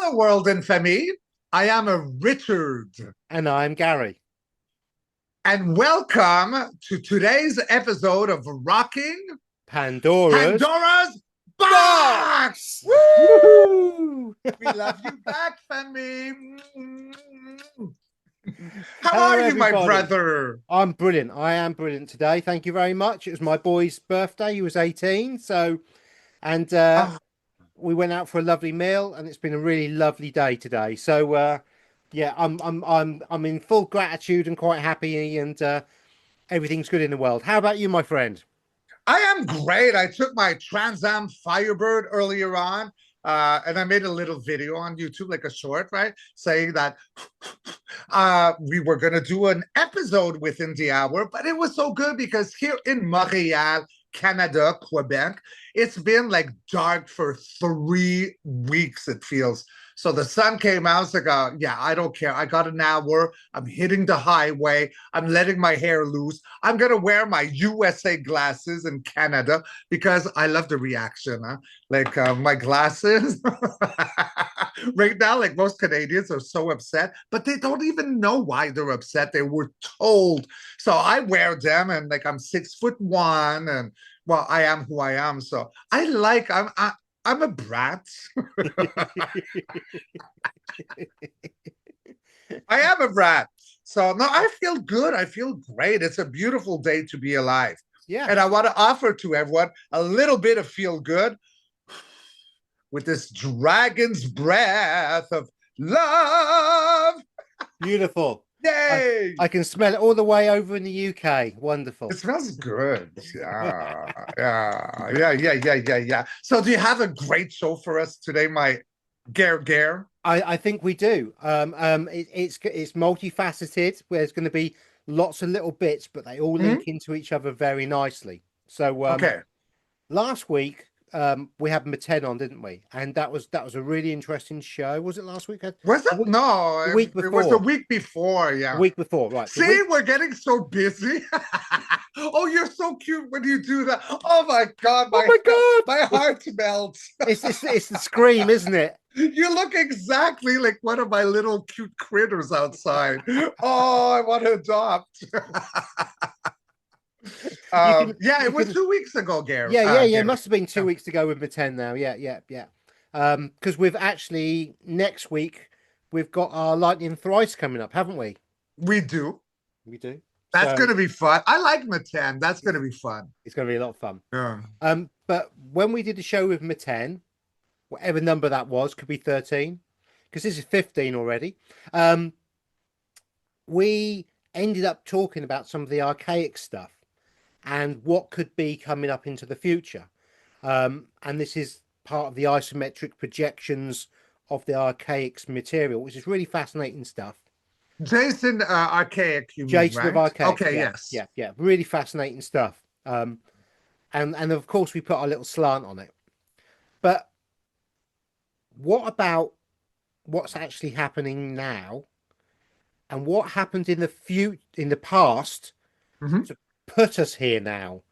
Hello, world and family. I am a Richard, And I'm Gary. and welcome to today's episode of Rocking Pandora's Pandora's Box. Box! Woo! Woo! We love you back, family. How Hello, are you, my everybody. brother? I'm brilliant. I am brilliant today. Thank you very much. It was my boy's birthday. He was 18. And Oh, we went out for a lovely meal, and it's been a really lovely day today. Yeah, I'm in full gratitude and quite happy, and everything's good in the world. How about you, my friend? I am great. I took my Trans Am Firebird earlier on, and I made a little video on YouTube, like a short, right? Saying that we were going to do an episode within the hour, but it was so good because here in Montreal, Canada, Quebec, it's been like dark for 3 weeks, it feels. So the sun came out. It's like, yeah, I don't care. I got an hour. I'm hitting the highway. I'm letting my hair loose. I'm going to wear my USA glasses in Canada because I love the reaction. Huh? Like my glasses right now, like most Canadians are so upset, but they don't even know why they're upset. They were told. So I wear them, and like I'm 6'1", and well, I am who I am. So I'm a brat. I am a brat. So no, I feel good. I feel great. It's a beautiful day to be alive. Yeah, And I want to offer to everyone a little bit of feel good with this dragon's breath of love. beautiful. I, Yay! I can smell it all the way over in the UK. Wonderful. It smells good. Yeah. So do you have a great show for us today, my Gare? I think we do. It's multifaceted. Where there's going to be lots of little bits, but they all Hmm. link into each other very nicely. Okay. Last week we had Maten on, didn't we? And that was a really interesting show. Was it last week? Was The it? week, No, the week it was the before. week before. The Yeah. week before, right? The See, week. we're getting so busy. Oh, you're so cute when you do that. Oh my God, Oh my God! my heart melts. It's the scream, isn't it? You look exactly like one of my little cute critters outside. Oh, I want to adopt. You can Yeah, you it was can 2 weeks ago, yeah. It Gary. must have been two Yeah. weeks to go with Maten now. Yeah. Because we've actually next week we've got our Lightning Thrice coming up, haven't we? We do. We do. That's So going to be fun. I like Matan. That's going to be fun. it's going to be a lot of fun. Yeah. But when we did the show with Maten, whatever number that was, could be 13, because this is 15 already. We ended up talking about some of the archaic stuff and what could be coming up into the future. And this is part of the isometric projections of the archaics material, which is really fascinating stuff. Jason, archaic, you mean, Jason of right? Archaics, Okay, yeah, yes. yeah, really fascinating stuff. And of course we put our little slant on it. But what about what's actually happening now, and what happened in the past Mhm. to put us here now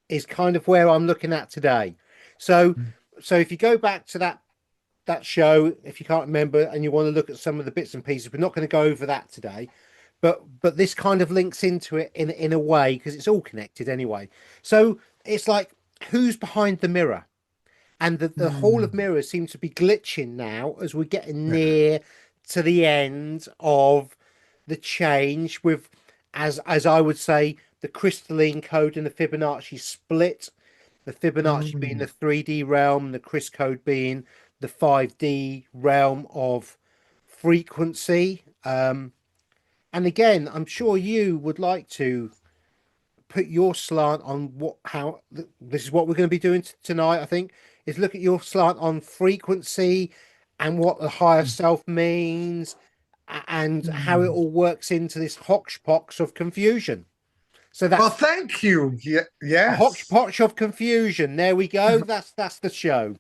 is kind of where I'm looking at today. So so if you go back to that show, if you can't remember and you want to look at some of the bits and pieces, we're not going to go over that today. But this kind of links into it in a way because it's all connected anyway. So it's like, who's behind the mirror? And the whole of Mm. mirrors seems to be glitching now as we're getting Yeah. near to the end of the change with, as I would say, the crystalline code and the Fibonacci split. The Fibonacci being the Mm. 3D realm, the Chris code being the 5D realm of frequency. And again, I'm sure you would like to put your slant on how this is what we're going to be doing tonight. I think is look at your slant on frequency and what the higher self means and how it Mm. all works into this hodgepodge of confusion. So Well, that's thank you. a Yes. hodgepodge of confusion. There we go. That's the show.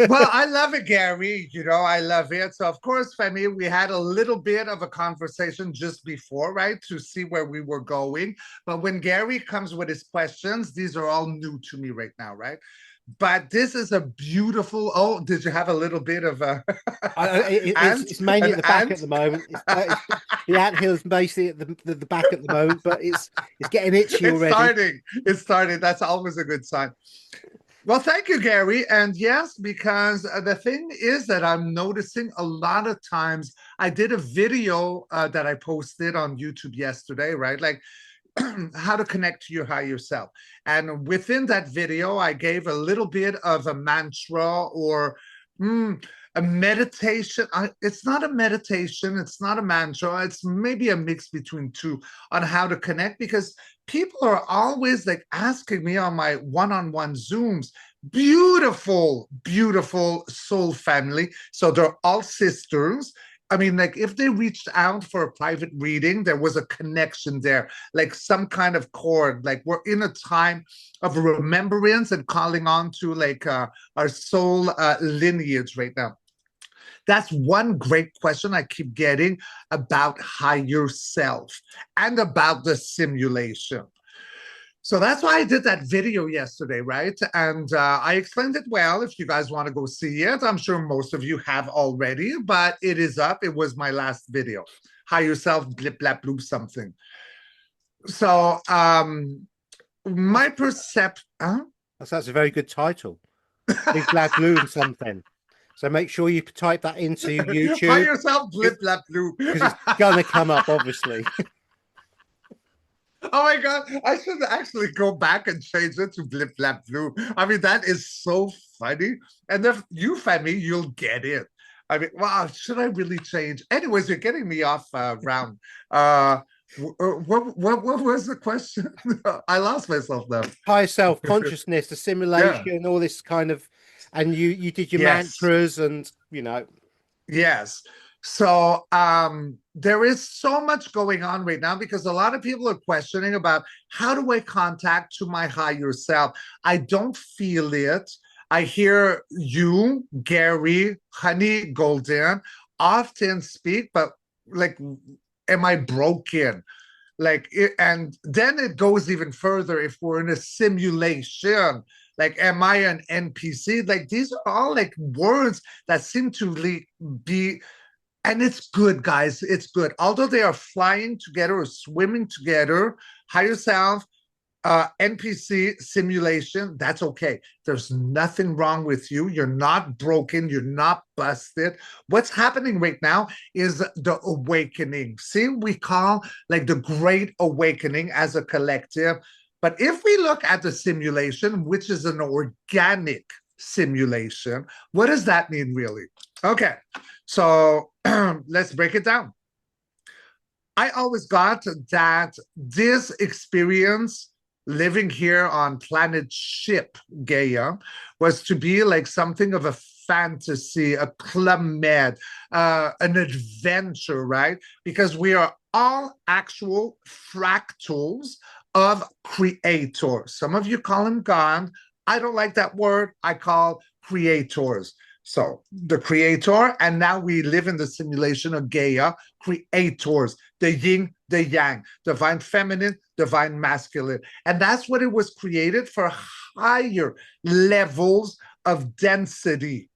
Well, I love it, Gary. I love it. So, of course, Femi, we had a little bit of a conversation just before, right, to see where we were going. But when Gary comes with his questions, these are all new to me right now, right? but this is a beautiful. Oh, did you have a little bit of a ant? It's mainly An at the back ant? at the moment. The anthill is basically at the back at the moment, but it's getting itchy It's already. starting. It's starting. That's always a good sign. Well, thank you, Gary. And yes, because the thing is that I'm noticing a lot of times. I did a video that I posted on YouTube yesterday, right? Like how to connect to your higher self. And within that video, I gave a little bit of a mantra or a meditation. It's not a meditation, it's not a mantra, it's maybe a mix between two on how to connect because people are always like asking me on my one-on-one Zooms. Beautiful, beautiful soul family. So they're all sisters. I mean, like if they reached out for a private reading, there was a connection there, like some kind of chord. Like we're in a time of remembrance and calling on to like our soul lineage right now. That's one great question I keep getting about higher self and about the simulation. So that's why I did that video yesterday, right? And I explained it well. If you guys want to go see it, I'm sure most of you have already, but it is up. It was my last video. Higher self, blip, blap, bloop, something. So my perception. Huh? That's a very good title. Big Black Balloon something. So make sure you type that into YouTube Higher self, blip, blap, bloop. because it's gonna come up, obviously. Oh my God, I should actually go back and change it to Blip Blap Blue. I mean, that is so funny. And if you find me, you'll get it. I mean, wow, should I really change? Anyways, you're getting me off round. What was the question? I lost myself now. Higher self consciousness, the Yeah. simulation, all this kind of, and you did your Yes. mantras and you know. Yes. So there is so much going on right now because a lot of people are questioning about how do I contact to my higher self? I don't feel it. I hear you, Gary, Honey Golden, often speak, but like, am I broken? Like and then it goes even further if we're in a simulation, like am I an npc? Like these are all like words that seem to be, and it's good, guys, it's good, although they are flying together or swimming together. Higher self, NPC simulation, that's okay. There's nothing wrong with you. You're not broken. You're not busted. What's happening right now is the awakening. See, we call like the great awakening as a collective. But if we look at the simulation, which is an organic simulation, what does that mean really? Okay, so let's break it down. I always got that this experience living here on planet ship Gaia was to be like something of a fantasy, a club med, an adventure, right? Because we are all actual fractals of creator. Some of you call him God. I don't like that word. I call creators. So the creator, and now we live in the simulation of Gaia, creators, the yin, the yang, divine feminine, divine masculine. And that's what it was created for, higher levels of density.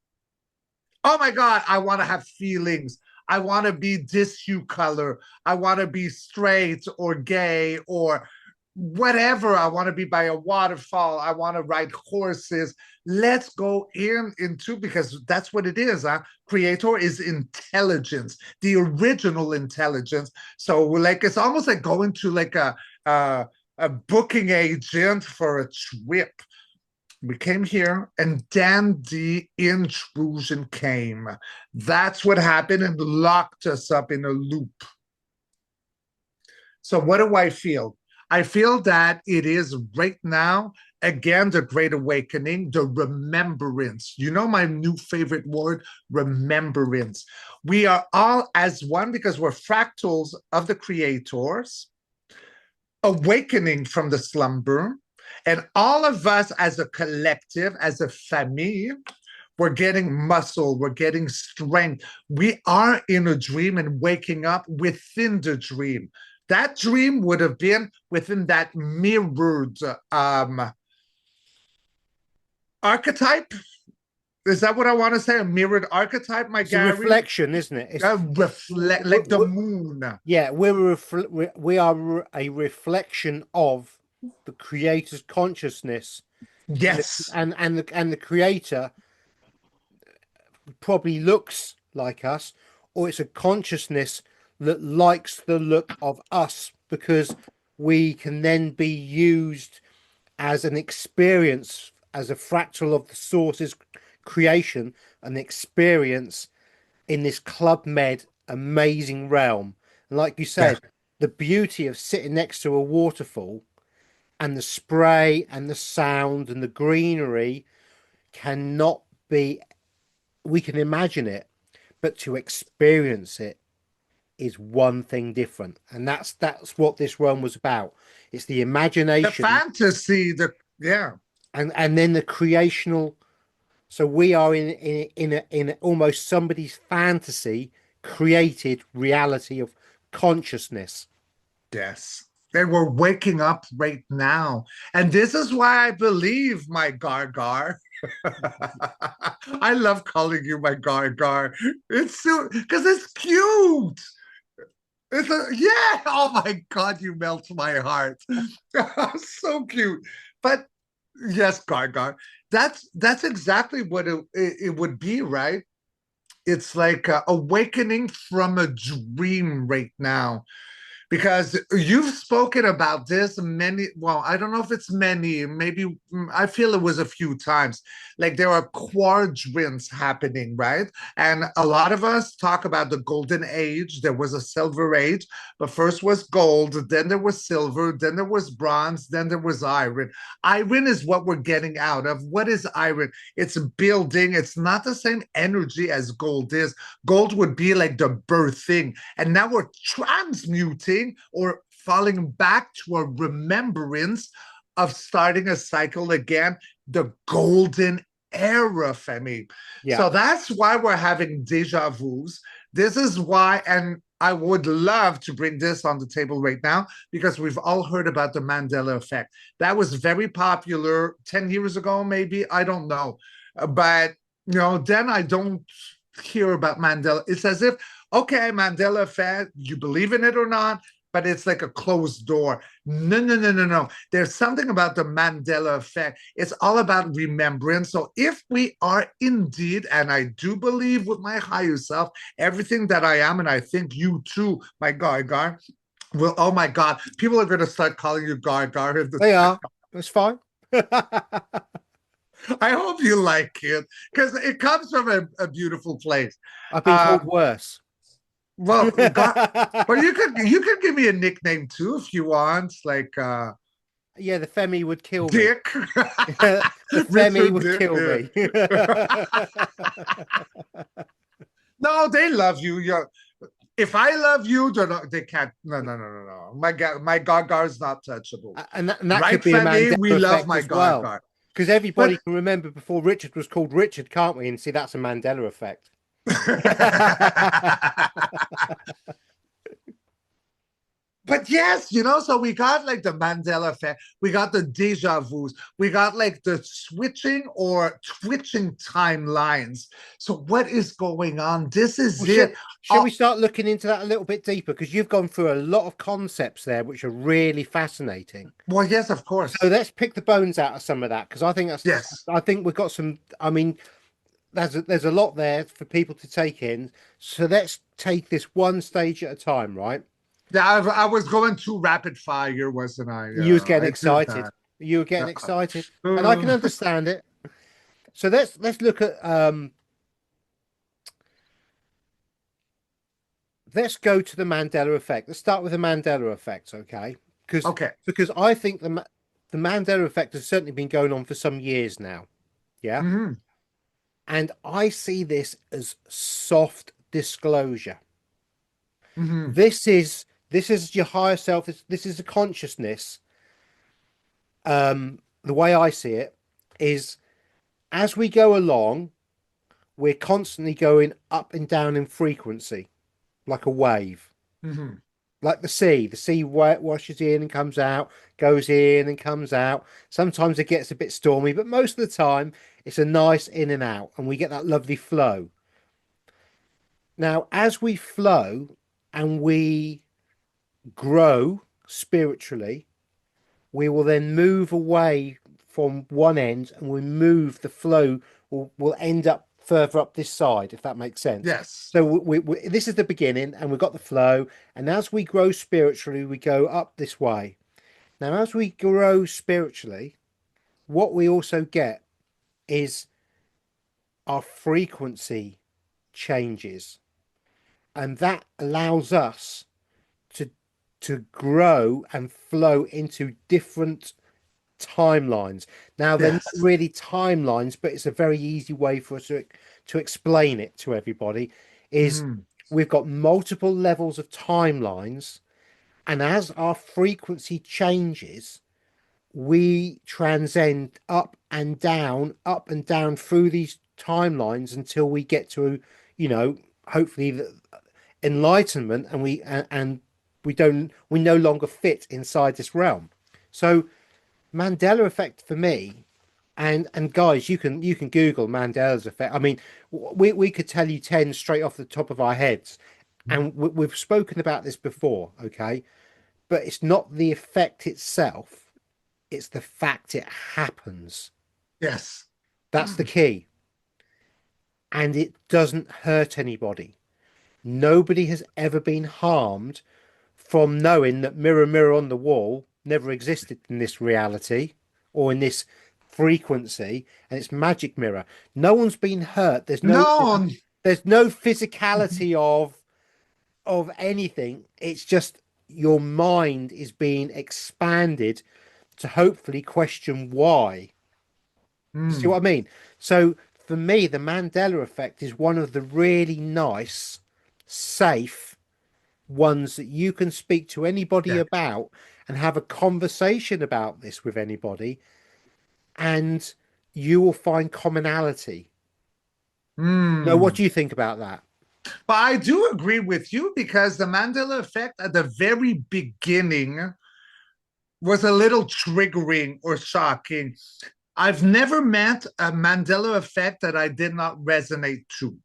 Oh my God, I want to have feelings. I want to be this hue color. I want to be straight or gay or whatever. I want to be by a waterfall. I want to ride horses. Let's go into, because that's what it is. Creator is intelligence, the original intelligence. So like it's almost like going to like a booking agent for a trip. We came here and then the intrusion came. That's what happened and locked us up in a loop. So what do I feel? I feel that it is right now, again, the great awakening, the remembrance. You know, my new favorite word, remembrance. We are all as one because we're fractals of the creators, awakening from the slumber. And all of us as a collective, as a family, we're getting muscle, we're getting strength. We are in a dream and waking up within the dream. That dream would have been within that mirrored archetype. Is that what I want to say? A mirrored archetype, my It's a Gary? reflection, isn't it? It's Reflect like the moon. yeah, we are a reflection of the creator's consciousness, Yes. and the creator probably looks like us, or it's a consciousness that likes the look of us because we can then be used as an experience, as a fractal of the source's creation, an experience in this Club Med amazing realm. And like you Yeah. said, the beauty of sitting next to a waterfall and the spray and the sound and the greenery cannot be, we can imagine it, but to experience it is one thing different. And that's what this realm was about. It's the The imagination fantasy, yeah. and then the creational. So we are in almost somebody's fantasy created reality of consciousness. Yes. And we're waking up right now. And this is why I believe my Gargar. I love calling you my Gargar. It's so because it's cute. Yeah. Oh my God, you melt my heart. So cute. But yes, Gargar. That's exactly what it would be, right? It's like awakening from a dream right now because you've spoken about this many, well, I don't know if it's many, maybe I feel it was a few times. Like there are quadrants happening, right? And a lot of us talk about the golden age. There was a silver age, but first was gold, then there was silver, then there was bronze, then there was iron. Iron is what we're getting out of. What is iron? It's building. It's not the same energy as gold is. Gold would be like the birthing, and now we're transmuting or falling back to a remembrance of starting a cycle again, the golden era, Femi. Yeah. So that's why we're having deja vus. This is why, and I would love to bring this on the table right now because we've all heard about the Mandela effect. That was very popular 10 years ago, maybe. I don't know. But, then I don't hear about Mandela. It's as if, okay, Mandela effect, you believe in it or not, but it's like a closed door. No, no, no, no, no. There's something about the Mandela effect. It's all about remembrance. So if we are indeed, and I do believe with my higher self, everything that I am, and I think you too, my Gar, well, oh my God, people are going to start calling you Gar. They are. It's fine. I hope you like it because it comes from a beautiful place. I've been called Um, worse. well, God, but you could give me a nickname too if you want, like Yeah, the Femi would kill me. Dick, The Femi Richard would Dick. kill Yeah. me. No, they love you. If I love you, they can't. No, no, no, no, no. My Gaga is not touchable. And that Right, could be a Femi? Mandela We love effect my as well. Gaga. Because everybody But can remember before Richard was called Richard, can't we? And see, that's a Mandela effect. But yes, so we got like the Mandela effect, we got the deja vus, we got like the switching or twitching timelines. So what is going on? This Well, is it. shall Oh, we start looking into that a little bit deeper? Because you've gone through a lot of concepts there, which are really fascinating. well, yes, of So course. let's pick the bones out of some of that, because Yes. I think we've got some. I mean, there's a lot there for people to take in. So let's take this one stage at a time, right? Yeah, I was going too rapid fire, wasn't I? You was getting I do excited. that. You were getting Uh, excited, and I can uh, understand it. So let's look at let's go to the Mandela effect. Let's start with the Mandela effect, okay? Because okay. because I think the Mandela effect has certainly been going on for some years now. Yeah. Hmm. And I see this as soft disclosure. Hmm. This is your higher self. This is a consciousness. The way I see it is as we go along, we're constantly going up and down in frequency, like a wave. Hmm. like the sea washes in and comes out, goes in and comes out. Sometimes it gets a bit stormy, but most of the time it's a nice in and out, and we get that lovely flow. Now, as we flow and we grow spiritually, we will then move away from one end, and we move the flow will end up further up this side, if that makes sense. Yes. So this is the beginning, and we've got the flow, and as we grow spiritually, we go up this way. Now, as we grow spiritually, what we also get is our frequency changes, and that allows us to grow and flow into different timelines. Now, they're not Yes. really timelines, but it's a very easy way for us to explain it to everybody. Is Mm. we've got multiple levels of timelines, and as our frequency changes, we transcend up and down through these timelines until we get to, you know, hopefully the enlightenment, and we no longer fit inside this realm. So Mandela effect for me, and guys, you can Google Mandela's effect. I mean, we could tell you 10 straight off the top of our heads, and we've spoken about this before, okay? But it's not the effect itself, it's the fact it happens. Yes. That's the key. And it doesn't hurt anybody. Nobody has ever been harmed from knowing that mirror, mirror on the wall never existed in this reality or in this frequency, and it's magic mirror. No one's been hurt. No. There's no physicality of anything. It's just your mind is being expanded to hopefully question why. You see Mm. what I mean? So for me, the Mandela effect is one of the really nice, safe ones that you can speak to anybody Yeah. about and have a conversation about this with anybody, and you will find commonality. Now, what Mm. do you think about that? But I do agree with you because the Mandela effect at the very beginning was a little triggering or shocking. I've never met a Mandela effect that I did not resonate to.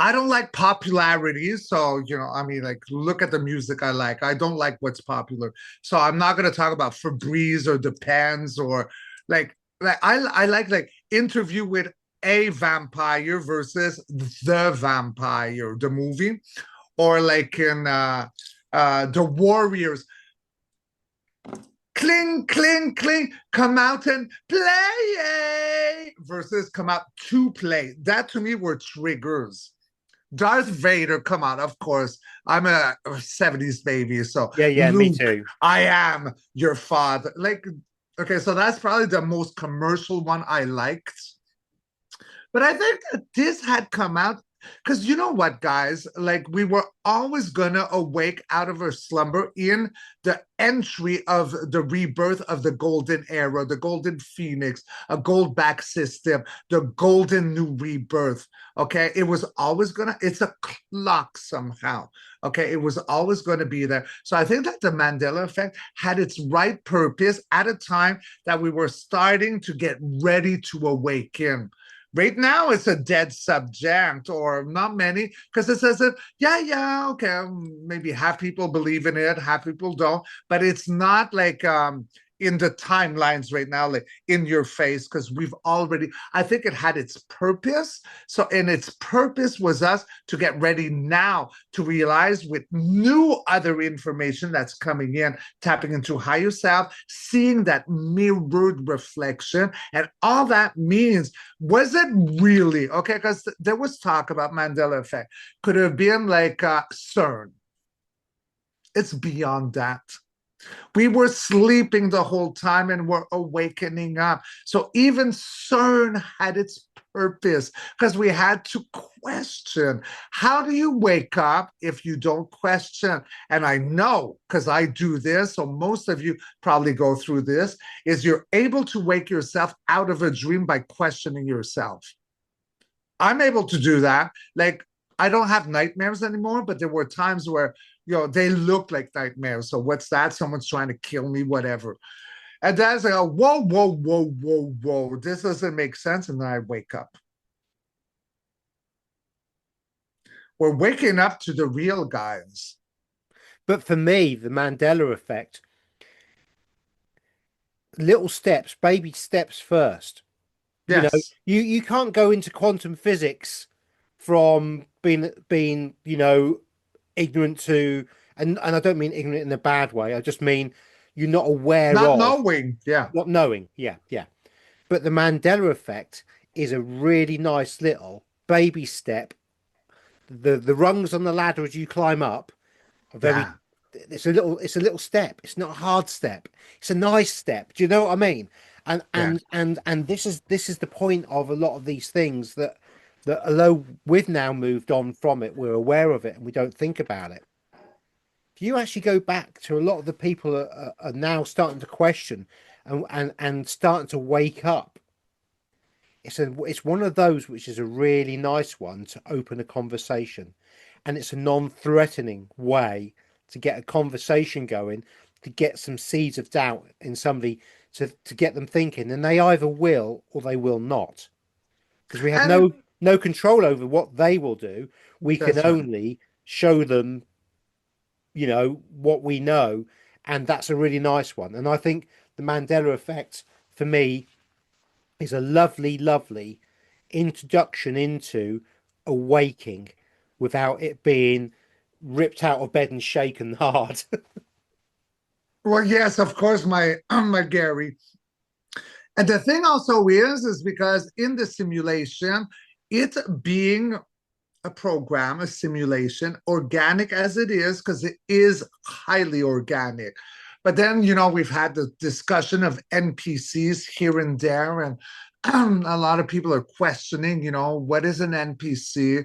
I don't like popularity. So, I mean, like, look at the music I like. I don't like what's popular. So I'm not going to talk about Febreze or Depends or I like Interview with a Vampire versus The Vampire, the movie, or like in The Warriors. Cling, cling, cling, come out and play versus come out to play. That to me were triggers. Darth Vader, come on, of course. I'm a 70s baby, so Yeah, yeah, me Luke, too. I am your father. Like, okay, so that's probably the most commercial one I liked. But I think that this had come out because you know what, guys? Like, we were always gonna awake out of our slumber in the entry of the rebirth of the golden era, the golden phoenix, a gold back system, the golden new rebirth. Okay, it was always gonna, it's a clock somehow. Okay, it was always going to be there. So I think that the Mandela effect had its right purpose at a time that we were starting to get ready to awaken. Right now, it's a dead subject, or not many, because it says that, yeah, okay, maybe half people believe in it, half people don't, but it's not like in the timelines right now, like in your face, because we've already, I think it had its purpose. So, and its purpose was us to get ready now to realize with new other information that's coming in, tapping into higher self, seeing that mirrored reflection, and all that means was it really okay? Because there was talk about Mandela effect. Could it have been like CERN? It's beyond that. We were sleeping the whole time and we're awakening up. So even CERN had its purpose because we had to question. How do you wake up if you don't question? And I know because I do this, so most of you probably go through this, is you're able to wake yourself out of a dream by questioning yourself. I'm able to do that. Like, I don't have nightmares anymore, but there were times where they look like nightmares. So what's that? Someone's trying to kill me, whatever. And that's like, whoa, whoa, whoa, whoa, whoa. This doesn't make sense. And then I wake up. We're waking up to the real, guys. But for me, the Mandela effect, little steps, baby steps first. You know, Yes. you can't go into quantum physics from being ignorant to, and I don't mean ignorant in a bad way. I just mean you're not aware Not of, knowing. Yeah. not knowing. Yeah, yeah. But the Mandela effect is a really nice little baby step. The rungs on the ladder as you climb up are very, Yeah. it's a little step. It's not a hard step. It's a nice step. Do you know what I mean? And Yeah. this is the point of a lot of these things that although we've now moved on from it, we're aware of it and we don't think about it. If you actually go back to a lot of the people are now starting to question and starting to wake up. It's one of those which is a really nice one to open a conversation, and it's a non-threatening way to get a conversation going, to get some seeds of doubt in somebody to get them thinking, and they either will or they will not, because we have And no control over what they will do. We can that's right. only show them, what we know, and that's a really nice one. And I think the Mandela effect for me is a lovely, lovely introduction into awaking without it being ripped out of bed and shaken hard. Well, yes, of course, my Gary. And the thing also is because in the simulation, it being a program, a simulation, organic as it is, because it is highly organic. But then, we've had the discussion of NPCs here and there, and a lot of people are questioning, what is an NPC?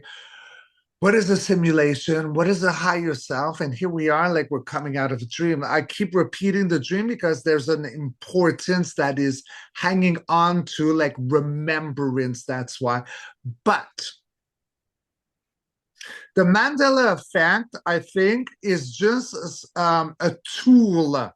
What is a simulation? What is a higher self? And here we are, like we're coming out of a dream. I keep repeating the dream because there's an importance that is hanging on to, like remembrance. That's why. But the Mandela effect, I think, is just a tool.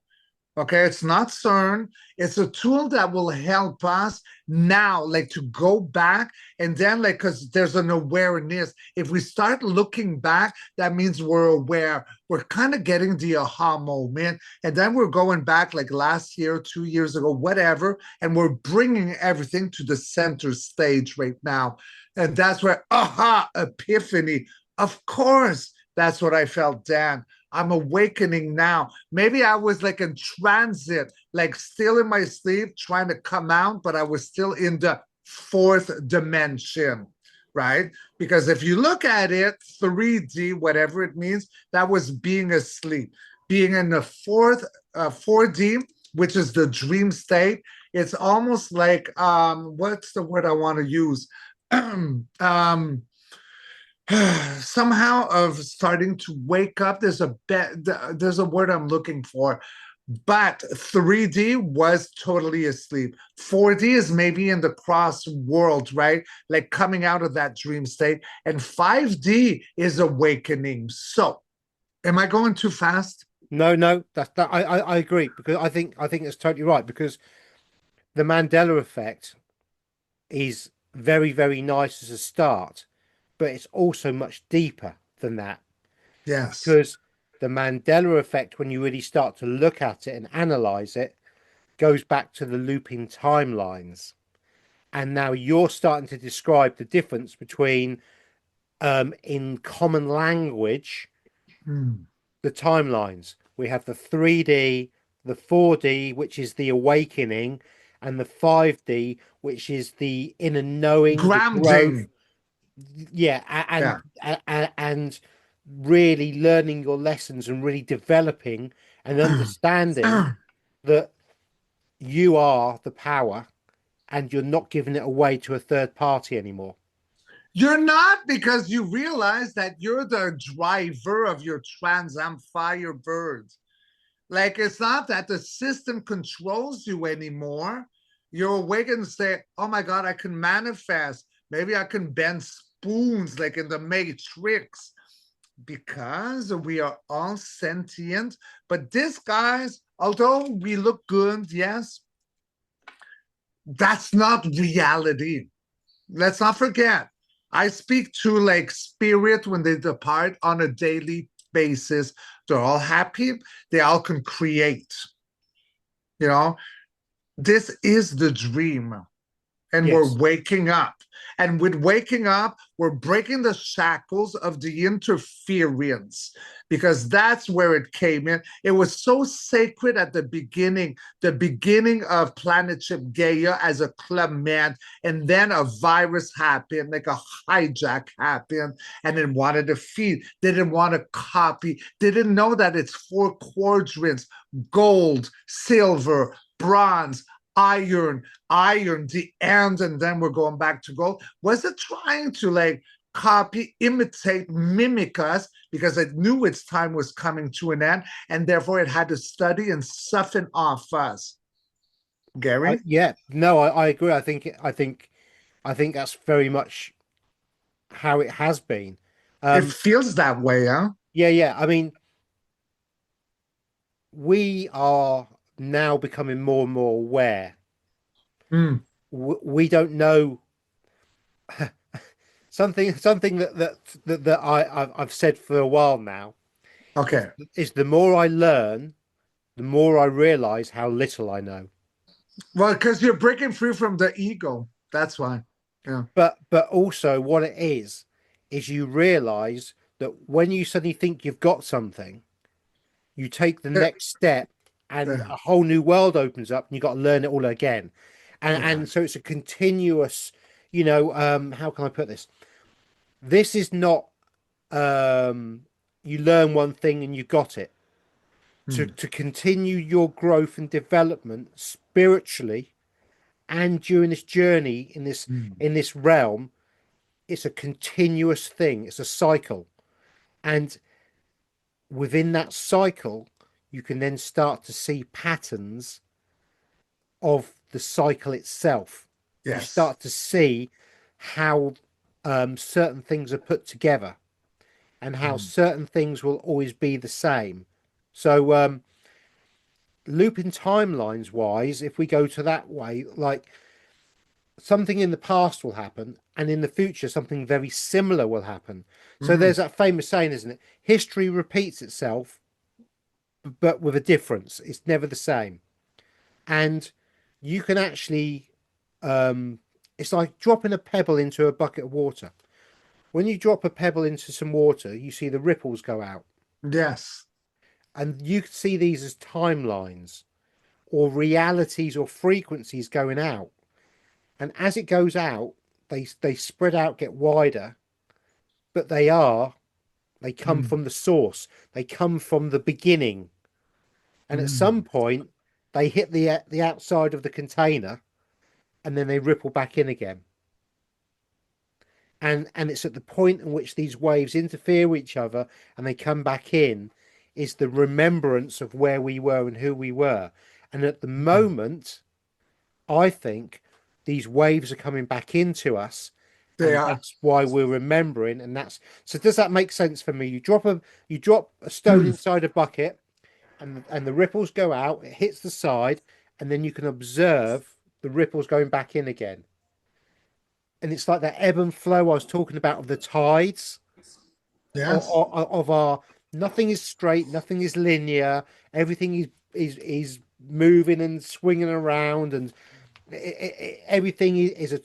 Okay, it's not CERN. It's a tool that will help us now, like to go back and then, like, because there's an awareness. If we start looking back, that means we're aware. We're kind of getting the aha moment. And then we're going back like last year, 2 years ago, whatever. And we're bringing everything to the center stage right now. And that's where, aha, epiphany. Of course, that's what I felt, Dan. I'm awakening now. Maybe I was like in transit, like still in my sleep, trying to come out, but I was still in the fourth dimension, right? Because if you look at it, 3D, whatever it means, that was being asleep. Being in the 4D, which is the dream state, it's almost like, what's the word I want to use? Somehow of starting to wake up. There's a word I'm looking for, but 3D was totally asleep. 4D is maybe in the cross world, right? Like coming out of that dream state, and 5D is awakening. So am I going too fast? No, that I agree, because I think it's totally right, because the Mandela effect is very, very nice as a start, but it's also much deeper than that, Yes. because the Mandela effect, when you really start to look at it and analyze it, goes back to the looping timelines. And now you're starting to describe the difference between, in common language, Hmm. the timelines. We have the 3D, the 4D, which is the awakening, and the 5D, which is the inner knowing, the growth. Grounding. Yeah, Yeah. and really learning your lessons and really developing and understanding that you are the power and you're not giving it away to a third party anymore. You're not, because you realize that you're the driver of your Trans Am Firebird. Like, it's not that the system controls you anymore. You're awake and say, oh my God, I can manifest. Maybe I can bend spoons like in the Matrix. because we are all sentient. But this, guys, although we look good, yes, that's not reality. Let's not forget. I speak to like spirit when they depart on a daily basis. They're all happy. They all can create. You know, this is the dream, and we're Yes. waking up. And with waking up, we're breaking the shackles of the interference, because that's where it came in. It was so sacred at the beginning of Planet Ship Gaia as a club man, and then a virus happened, like a hijack happened, and it wanted to feed. They didn't want to copy. They didn't know that it's four quadrants: gold, silver, bronze, iron, the end, and then we're going back to gold. Was it trying to like copy, imitate, mimic us because it knew its time was coming to an end, and therefore it had to study and soften off us? Gary? Yeah, no, I agree. I think that's very much how it has been. It Um, feels that way, huh? yeah, yeah. I mean, we are now becoming more and more aware. Mm, We don't know something that I've said for a while now okay. is the more I learn, the more I realize how little I know. Well, because you're breaking free from the ego. That's why. Yeah. But also what it is you realize that when you suddenly think you've got something, you take the Yeah. next step and Yeah. a whole new world opens up and you've got to learn it all again. Yeah. And so it's a continuous, how can I put this? This is not you learn one thing and you got it. Mm, To continue your growth and development spiritually and during this journey mm, in this realm, it's a continuous thing. It's a cycle. And within that cycle, you can then start to see patterns of the cycle itself. You yes. start to see how certain things are put together and how Mm, certain things will always be the same. So, looping timelines wise, if we go to that way, like something in the past will happen and in the future something very similar will happen. So mm, there's that famous saying, isn't it? History repeats itself, but with a difference. It's never the same. And you can actually it's like dropping a pebble into a bucket of water. When you drop a pebble into some water, you see the ripples go out. yes. And you can see these as timelines or realities or frequencies going out. And as it goes out, they spread out, get wider, but they come Mm, from the source. They come from the beginning. And at some mm, point, they hit the outside of the container, and then they ripple back in again. And it's at the point in which these waves interfere with each other and they come back in is the remembrance of where we were and who we were. And at the mm. moment, I think these waves are coming back into us, They and are. that's why we're remembering. And that's so. Does that make sense for me? You drop a stone inside a bucket, and the ripples go out. It hits the side, and then you can observe the ripples going back in again. And it's like that ebb and flow I was talking about of the tides Yes. of our. Nothing is straight. Nothing is linear. Everything is moving and swinging around, and everything is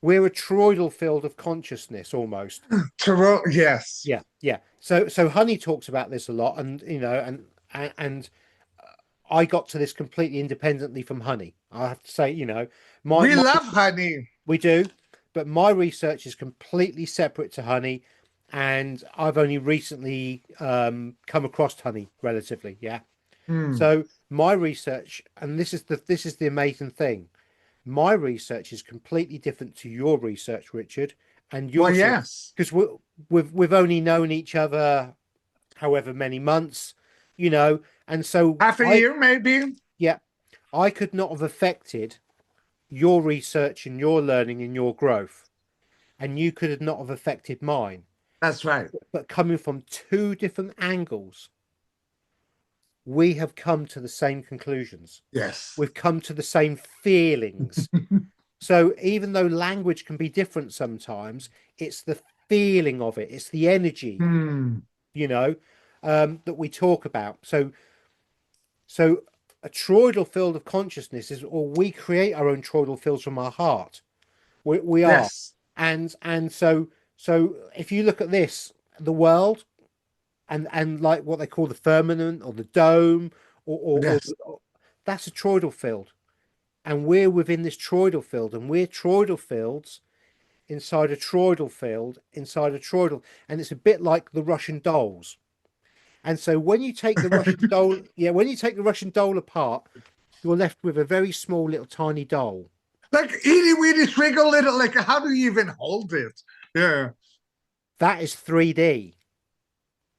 we're a toroidal field of consciousness almost. Tarot, yes. Yeah, yeah. So Honey talks about this a lot, and and I got to this completely independently from Honey. I have to say, We my love honey. we do, but my research is completely separate to Honey, and I've only recently come across Honey relatively. Yeah. Mm. So my research, and this is the amazing thing. My research is completely different to your research, Richard, and Well, yours yes. because we've only known each other however many months, and so Half a year, maybe. yeah, I could not have affected your research and your learning and your growth, and you could not have affected mine. That's right. but coming from two different angles, we have come to the same conclusions. Yes. We've come to the same feelings. So even though language can be different sometimes, it's the feeling of it, it's the energy, Hmm. you know, that we talk about. So a toroidal field of consciousness is, or we create our own toroidal fields from our heart. We are, Yes. and so if you look at this, the world, and like what they call the firmament or the dome, Yes. or that's a toroidal field, and we're within this toroidal field, and we're toroidal fields inside a toroidal field inside a toroidal, and it's a bit like the Russian dolls. And so when you take the Russian doll, yeah, when you take the Russian doll apart, you're left with a very small little tiny doll. Like itty weeny twinkle little, like how do you even hold it? Yeah. That is 3D.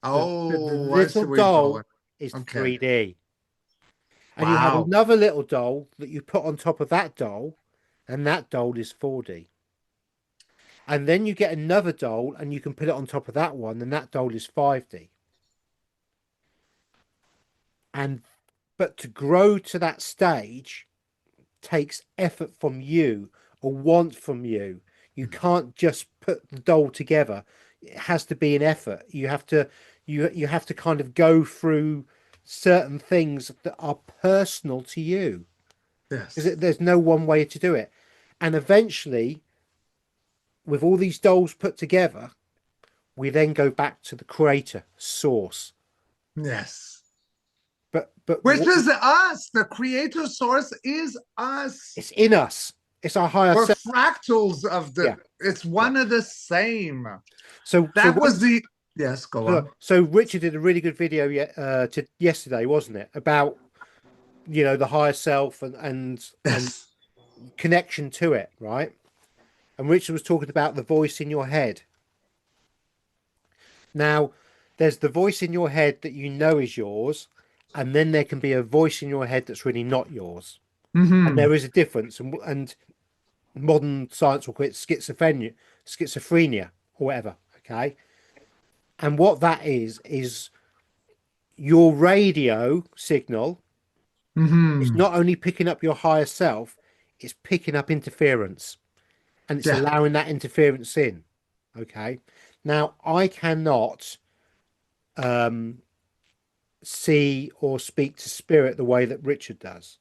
The Oh, I see little where you're doll going. is Okay. 3D. And you have Wow. another little doll that you put on top of that doll, and that doll is 4D. And then you get another doll and you can put it on top of that one, and that doll is 5D. And but to grow to that stage takes effort from you, or want from you. You can't just put the doll together. It has to be an effort. You have to kind of go through certain things that are personal to you, because Yes. there's no one way to do it. And eventually, with all these dolls put together, we then go back to the creator source. Yes. But Which is us. The creator source is us. it's in us. It's our higher We're self. fractals of Yeah, it's yeah. one of the same. So That was when the, yes, go so, on. so Richard did a really good video yesterday, wasn't it? About, the higher self, and Yes. connection to it, right? And Richard was talking about the voice in your head. Now, there's the voice in your head that you know is yours, and then there can be a voice in your head that's really not yours. And Mm-hmm. there is a difference, and modern science will call it schizophrenia, or whatever. Okay, and what that is your radio signal is Mm-hmm. not only picking up your higher self, it's picking up interference, and it's Yeah. allowing that interference in. Okay, now I cannot um, see or speak to spirit the way that Richard does.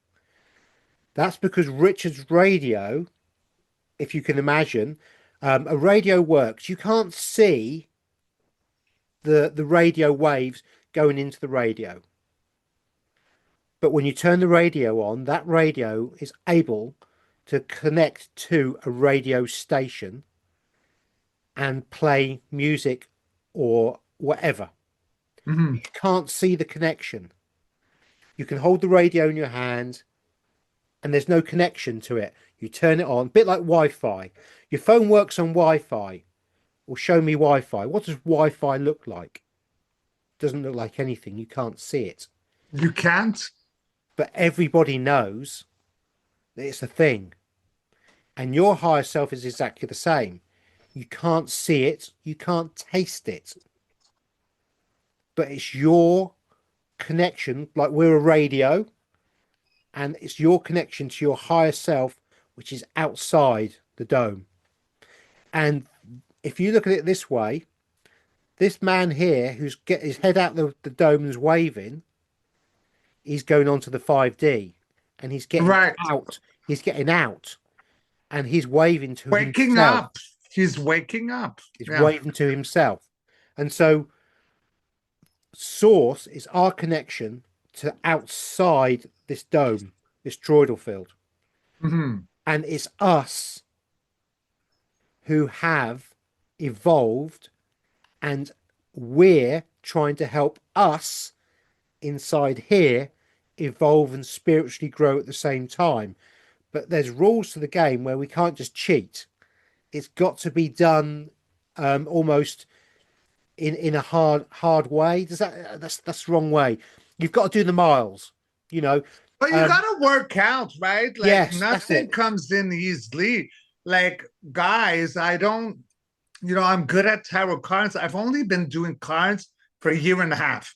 That's because Richard's radio, if you can imagine, a radio works. You can't see the radio waves going into the radio. But when you turn the radio on, that radio is able to connect to a radio station and play music or whatever. Mm-hmm. You can't see the connection. You can hold the radio in your hand and there's no connection to it. You turn it on, a bit like Wi-Fi. Your phone works on Wi-Fi, or show me Wi-Fi. What does Wi-Fi look like? It doesn't look like anything. You can't see it. You can't. But everybody knows that it's a thing. And your higher self is exactly the same. You can't see it, you can't taste it, but it's your connection, like we're a radio, and it's your connection to your higher self, which is outside the dome. And if you look at it this way, this man here who's get his head out the dome and is waving, he's going on to the 5D, and he's getting Right. out. He's getting out, and he's waving to Waking himself. up. He's waking up. He's Yeah. waving to himself. And so source is our connection to outside this dome, this toroidal field. Mm-hmm. And it's us who have evolved, and we're trying to help us inside here evolve and spiritually grow at the same time. But there's rules to the game where we can't just cheat. It's got to be done almost in a hard way. That's the wrong way. You've got to do the miles, you know. But you Um, gotta work out, right? Like yes, that's nothing it. comes in easily. Like guys, I don't. I'm good at tarot cards. I've only been doing cards for a year and a half.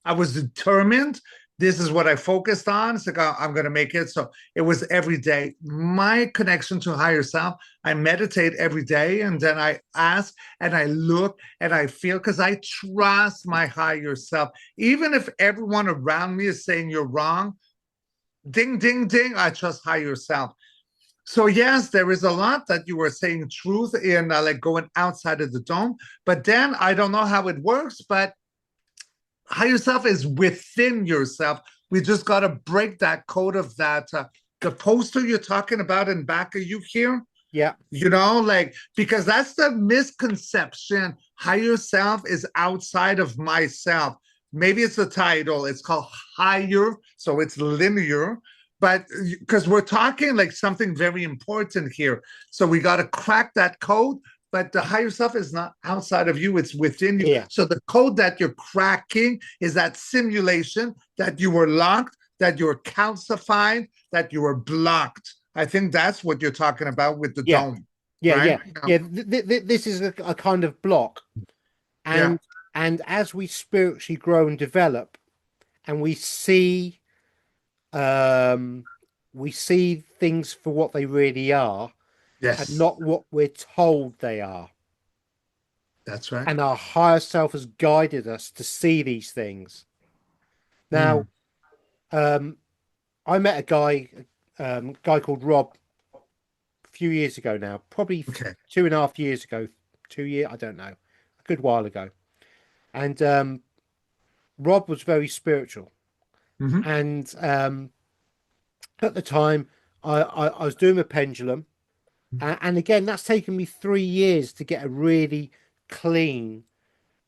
I was determined. This is what I focused on. It's like, I'm going to make it. So it was every day. My connection to higher self, I meditate every day. And then I ask and I look and I feel because I trust my higher self. Even if everyone around me is saying you're wrong, ding, ding, ding, I trust higher self. So yes, there is a lot that you were saying truth in like going outside of the dome, but then I don't know how it works, but higher self is within yourself. We just got to break that code of that. The poster you're talking about in back of you here, Yeah. like, because that's the misconception. Higher self is outside of myself. Maybe it's the title, it's called higher, so it's linear. But because we're talking like something very important here. So we got to crack that code. But the higher self is not outside of you, it's within you. Yeah. So the code that you're cracking is that simulation that you were locked, that you were calcified, that you were blocked. I think that's what you're talking about with the Yeah. dome, Yeah. right? Yeah. Yeah. This is a kind of block. Yeah. And as we spiritually grow and develop, and um we see things for what they really are and Yes. not what we're told they are. That's right. And our higher self has guided us to see these things. Now, Mm, um, I met a guy called Rob a few years ago now, probably okay. 2.5 years ago, 2 years, I don't know, a good while ago. And Rob was very spiritual. Hmm. And at the time, I was doing a pendulum. And again, that's taken me 3 years to get a really clean,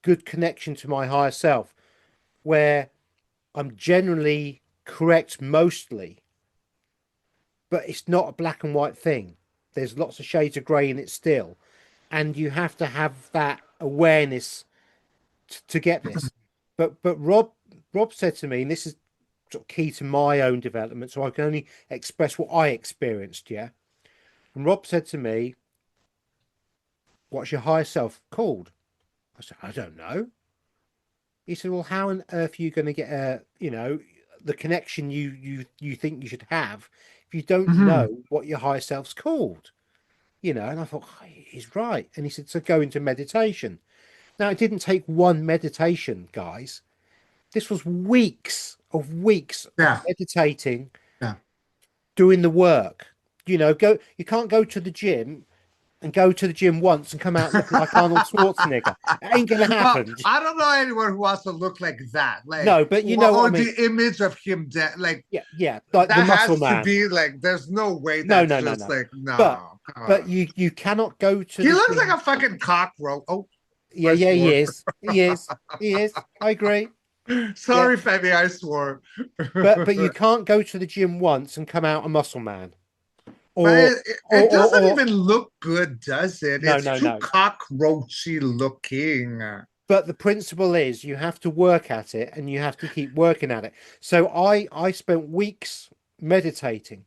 good connection to my higher self, where I'm generally correct mostly, but it's not a black and white thing. There's lots of shades of grey in it still. And you have to have that awareness to get this. But Rob said to me, and this is sort of key to my own development, so I can only express what I experienced, yeah. And Rob said to me, "What's your higher self called?" I said, "I don't know." He said, "Well, how on earth are you going to get the connection you think you should have if you don't Hmm. know what your higher self's called?" And I thought, "Oh, he's right." And he said, "So go into meditation." Now, it didn't take one meditation, guys. This was weeks of Yeah. meditating, Yeah. doing the work. You can't go to the gym and go to the gym once and come out looking like Arnold Schwarzenegger. It ain't gonna Well, happen. I don't know anyone who wants to look like that. Like, No, but you know what I or mean. the image of him dead. Like, Yeah, yeah, like the that muscle has to man. be like, there's no way No, that's no, no, just no. like, But no, come but on. you cannot go to He the looks like gym. a fucking cockroach. Oh, Yeah, I yeah, he swore. is. He is. He is. I agree. Yeah, Sorry, Femi, I swore. but you can't go to the gym once and come out a muscle man. But Or it doesn't or even look good, does it? no, It's no, too no. cockroachy looking. But the principle is you have to work at it and you have to keep working at it. So I spent weeks meditating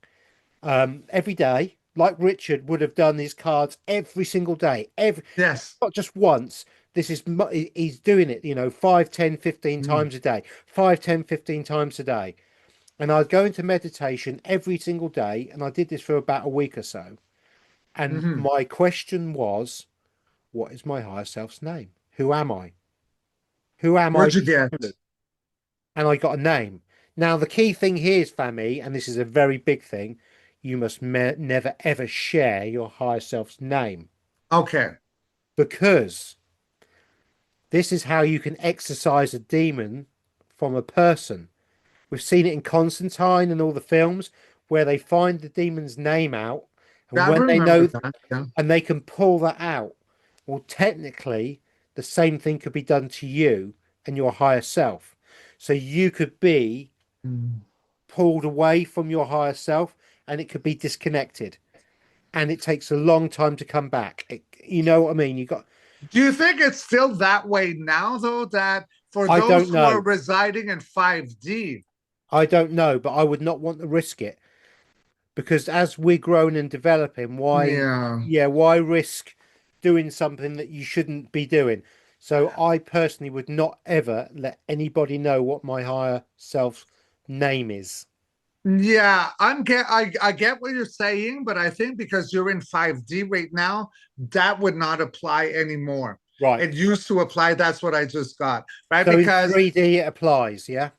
every day, like Richard would have done his cards every single day, Yes. not just once. He's doing it, 5, 10, 15 Mm. times a day, 5, 10, 15 times a day. And I'd go into meditation every single day, and I did this for about a week or so. And Hmm. my question was, what is my higher self's name? Who am I? Who am I What'd you get? truly? And I got a name. Now, the key thing here is, Fami, and this is a very big thing, you must never ever share your higher self's name, Okay. because this is how you can exorcise a demon from a person. We've seen it in Constantine and all the films where they find the demon's name out, and Yeah, I when they remember know that. Yeah. and they can pull that out. Well, technically, the same thing could be done to you and your higher self. So you could be Mm. pulled away from your higher self and it could be disconnected. And it takes a long time to come back. You know what I mean? Do you think it's still that way now, though, that for I those don't who are know. residing in 5D? I don't know, but I would not want to risk it, because as we're growing and developing, Yeah. why risk doing something that you shouldn't be doing. So I personally would not ever let anybody know what my higher self's name is. Yeah, I get what you're saying, but I think because you're in 5D right now, that would not apply anymore. Right. It used to apply. That's what I just got, right? So in Because 3D it applies, yeah?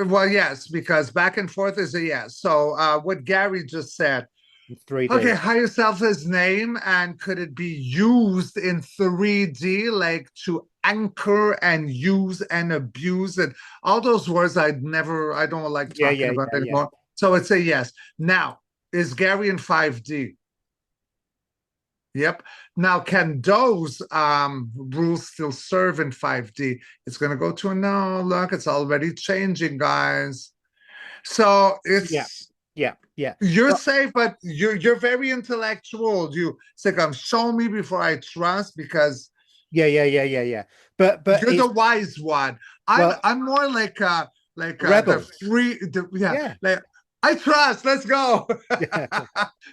well, yes, because back and forth is a yes. So what Gary just said, In okay, 3D. higher self is name, and could it be used in 3D, like to anchor and use and abuse and all those words I don't like Yeah, talking yeah, about yeah, yeah. anymore. So it's a yes. Now, is Gary in 5D? Yep. Now, can those rules still serve in 5D? It's going to go to a no. Look, it's already changing, guys. So Yeah, it's yeah, yeah. you're But safe, but you're very intellectual. It's like show me before I trust because yeah, yeah, yeah, yeah, yeah. But you're the it's wise one. I'm well, I'm more like a the rebel. free yeah, Yeah. like I trust, let's go. Yeah.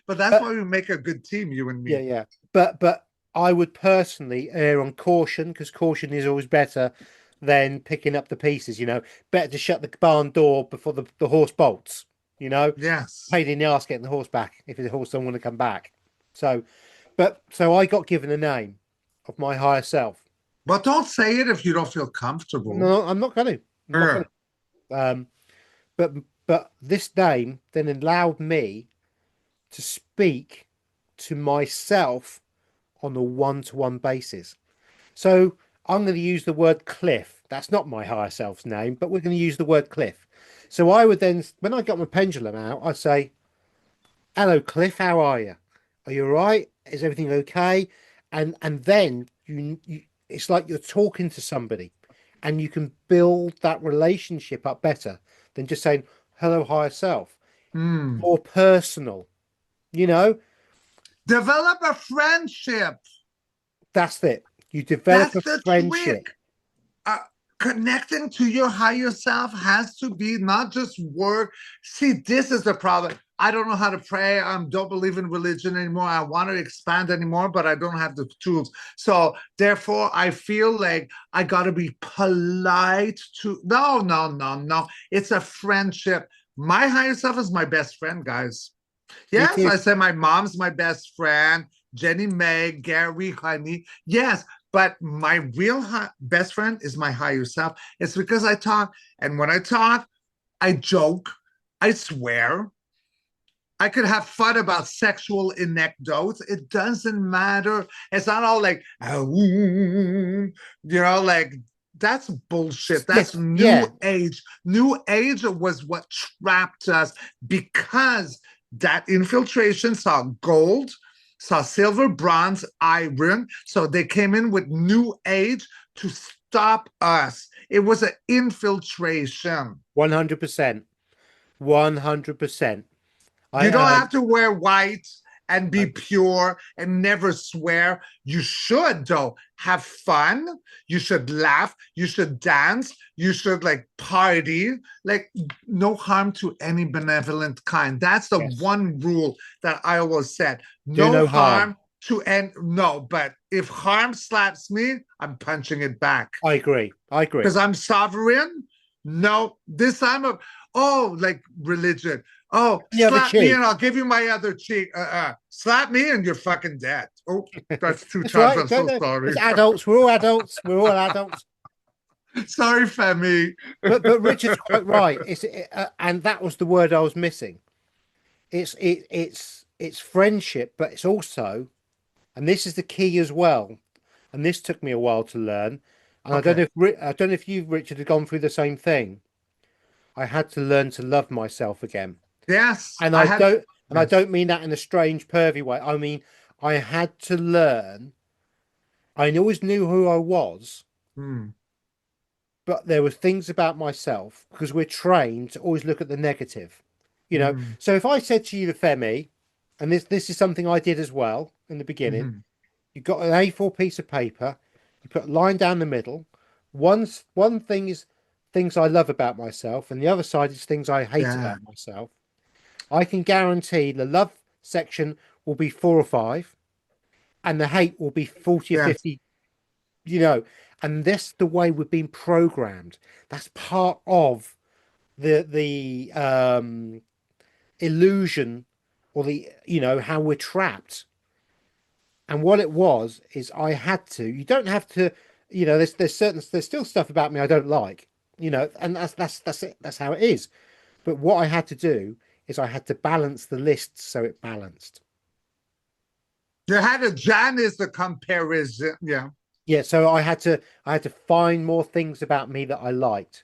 But that's But why we make a good team, you and yeah, me. yeah. But I would personally err on caution because caution is always better than picking up the pieces, you know. Better to shut the barn door before the horse bolts, you know. Yes. Paid in the ass getting the horse back if the horse don't want to come back. So so I got given a name of my higher self. But don't say it if you don't feel comfortable. No, I'm not gonna. I'm not gonna. Yeah. Um but this name then allowed me to speak to myself on a one-to-one basis. So I'm going to use the word Cliff. That's not my higher self's name, but we're going to use the word Cliff. So I would then, when I got my pendulum out, I'd say, "Hello, Cliff. How are you? Are you all right? Is everything okay?" And then it's like you're talking to somebody, and you can build that relationship up better than just saying, "Hello, higher self." Hmm. More personal, you know. Develop a friendship. That's it. You develop That's a the friendship. trick. uh, Connecting to your higher self has to be not just work. See, this is the problem. I don't know how to pray. I don't believe in religion anymore. I want to expand anymore, but I don't have the tools. So therefore, I feel like I got to be polite to. No, no, no, no. It's a friendship. My higher self is my best friend, guys. It Yes, I is say my mom's my best friend, Jenny May, Gary, honey. Yes, but my real best friend is my higher self. It's because I talk, and when I talk, I joke, I swear. I could have fun about sexual anecdotes. It doesn't matter. It's not all like, like that's bullshit. That's yes, yeah, new age. New age was what trapped us because that infiltration saw gold, saw silver, bronze, iron. So they came in with new age to stop us. It was an infiltration. 100%. 100%. I You don't have to wear white and be pure and never swear. You should, though, have fun. You should laugh. You should dance. You should like party. Like, no harm to any benevolent kind. That's the yes, one rule that I always said. do No no harm. harm to end. No, but if harm slaps me, I'm punching it back I agree. I agree. because I'm sovereign. No, this time of like religion. Oh, The other slap me and cheek. I'll give you my other cheek. Slap me and you're fucking dead. Oh, that's two That's times. right. I'm Don't so know. sorry. It's adults. We're all adults. We're all adults. Sorry, Femi. But Richard's quite right. And that was the word I was missing. It's friendship, but it's also, and this is the key as well. And this took me a while to learn. And Okay. I don't know if you, Richard, have gone through the same thing. I had to learn to love myself again. Yes, And I I had. don't and I Yes. don't mean that in a strange pervy way. I mean I had to learn. I always knew who I was, Hmm. but there were things about myself because we're trained to always look at the negative. You know, Hmm. so if I said to you, Femi, and this is something I did as well in the beginning, Hmm. you got an A4 piece of paper, you put a line down the middle. One thing is things I love about myself, and the other side is things I hate Yeah. about myself. I can guarantee the love section will be 4 or 5, and the hate will be 40 or Yes. 50, you know, and that's the way we've been programmed. That's part of the illusion, or the, how we're trapped. And what it was is I had to, you don't have to, there's still stuff about me I don't like, and that's it. That's how it is. But what I had to do is I had to balance the list so it balanced. You had a Jan is the comparison. Yeah. Yeah, so I had to find more things about me that I liked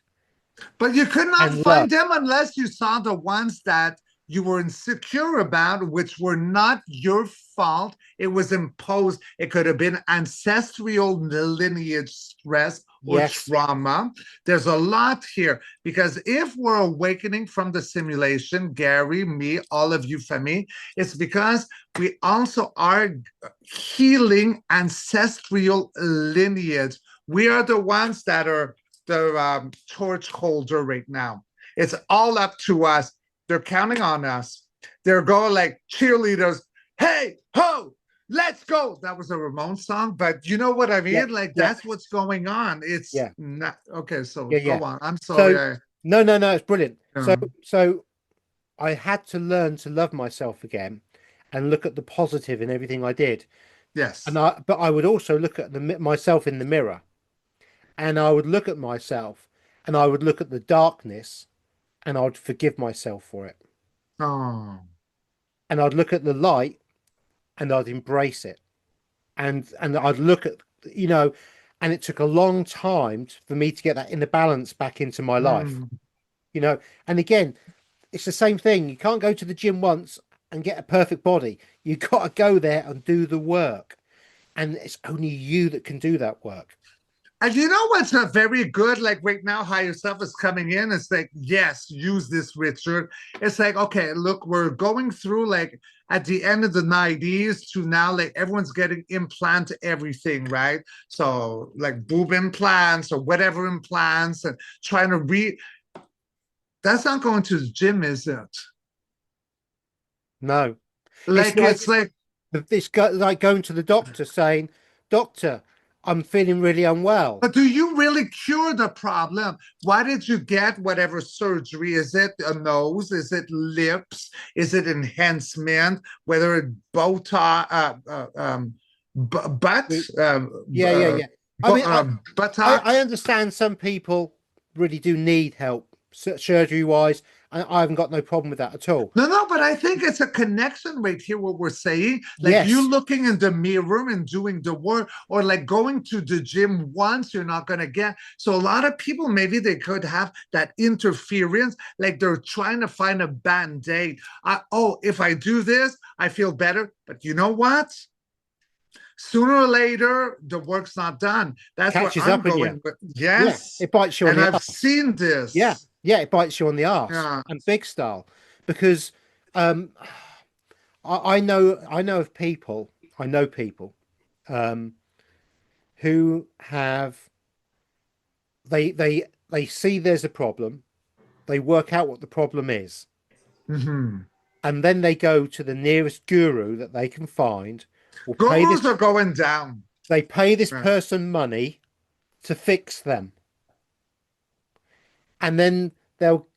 But you could not and find loved. them unless you saw the ones that you were insecure about, which were not your fault. It was imposed. It could have been ancestral lineage stress or Yes, trauma. There's a lot here because if we're awakening from the simulation, Gary, me, all of you, Femi, it's because we also are healing ancestral lineage. We are the ones that are the torch holder right now. It's all up to us. They're counting on us. They're going like cheerleaders. Hey, ho, let's go. That was a Ramon song, but you know what I yeah, mean? Like yeah, that's what's going on. It's yeah, not okay. So yeah, yeah. go on. I'm So sorry. no, no, no, it's brilliant. So Uh, so I had to learn to love myself again and look at the positive in everything I did. yes. But I would also look at myself in the mirror, and I would look at myself, and I would look at the darkness, and I'd forgive myself for it. Oh. And I'd look at the light, and I'd embrace it. And I'd look at, you know, and it took a long time for me to get that inner balance back into my life, Mm. you know. And again, it's the same thing. You can't go to the gym once and get a perfect body. You got to go there and do the work. And it's only you that can do that work. And you know what's a very good, like right now, higher self is coming in. It's like, yes, use this, Richard. It's like, okay, look, we're going through like at the end of the 90s to now, like everyone's getting implant everything, right? So like boob implants or whatever implants and trying to that's not going to the gym, is it? No, it's Like like it's like like going to the doctor saying, "Doctor, I'm feeling really unwell." but do you really cure the problem? Why did you get whatever surgery? Is it a nose? Is it lips? Is it enhancement? Whether it Botox, butt, Yeah, yeah, yeah. I mean, I buttocks? understand some people really do need help surgery wise, and I haven't got no problem with that at all. No, no, but I think it's a connection right here, what we're saying. Like you Yes, looking in the mirror and doing the work, or like going to the gym once, you're not going to get. So a lot of people, maybe they could have that interference, like they're trying to find a band aid. Oh, if I do this, I feel better. But you know what? Sooner or later, the work's not done. That's where catches I'm up in you. going. But Yeah, yes, it bites you on and the I've arse. seen Yeah, this. yeah, it bites you on the arse, Yeah. and big style, because um, I know of people, I know people um, who have they see there's a problem, they work out what the problem is, Mm-hmm. and then they go to the nearest guru that they can find, will pay Gurus this are going down. they pay this Right. person money to fix them, and then they'll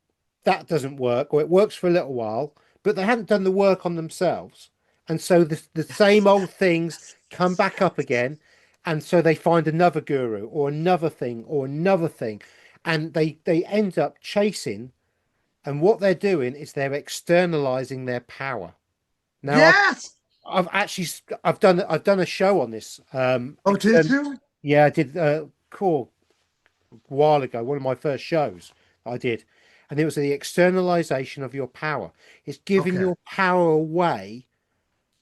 that doesn't work, or it works for a little while, but they haven't done the work on themselves, and so the same Yes, old yes, things yes, come yes, back up yes. again, and so they find another guru or another thing or another thing, and they end up chasing, and what they're doing is they're externalizing their power. Now Yes. I've actually I've done a show on this. Oh, did you? Yeah, I did cool a while ago, one of my first shows I did, and it was the externalization of your power. It's giving Okay, your power away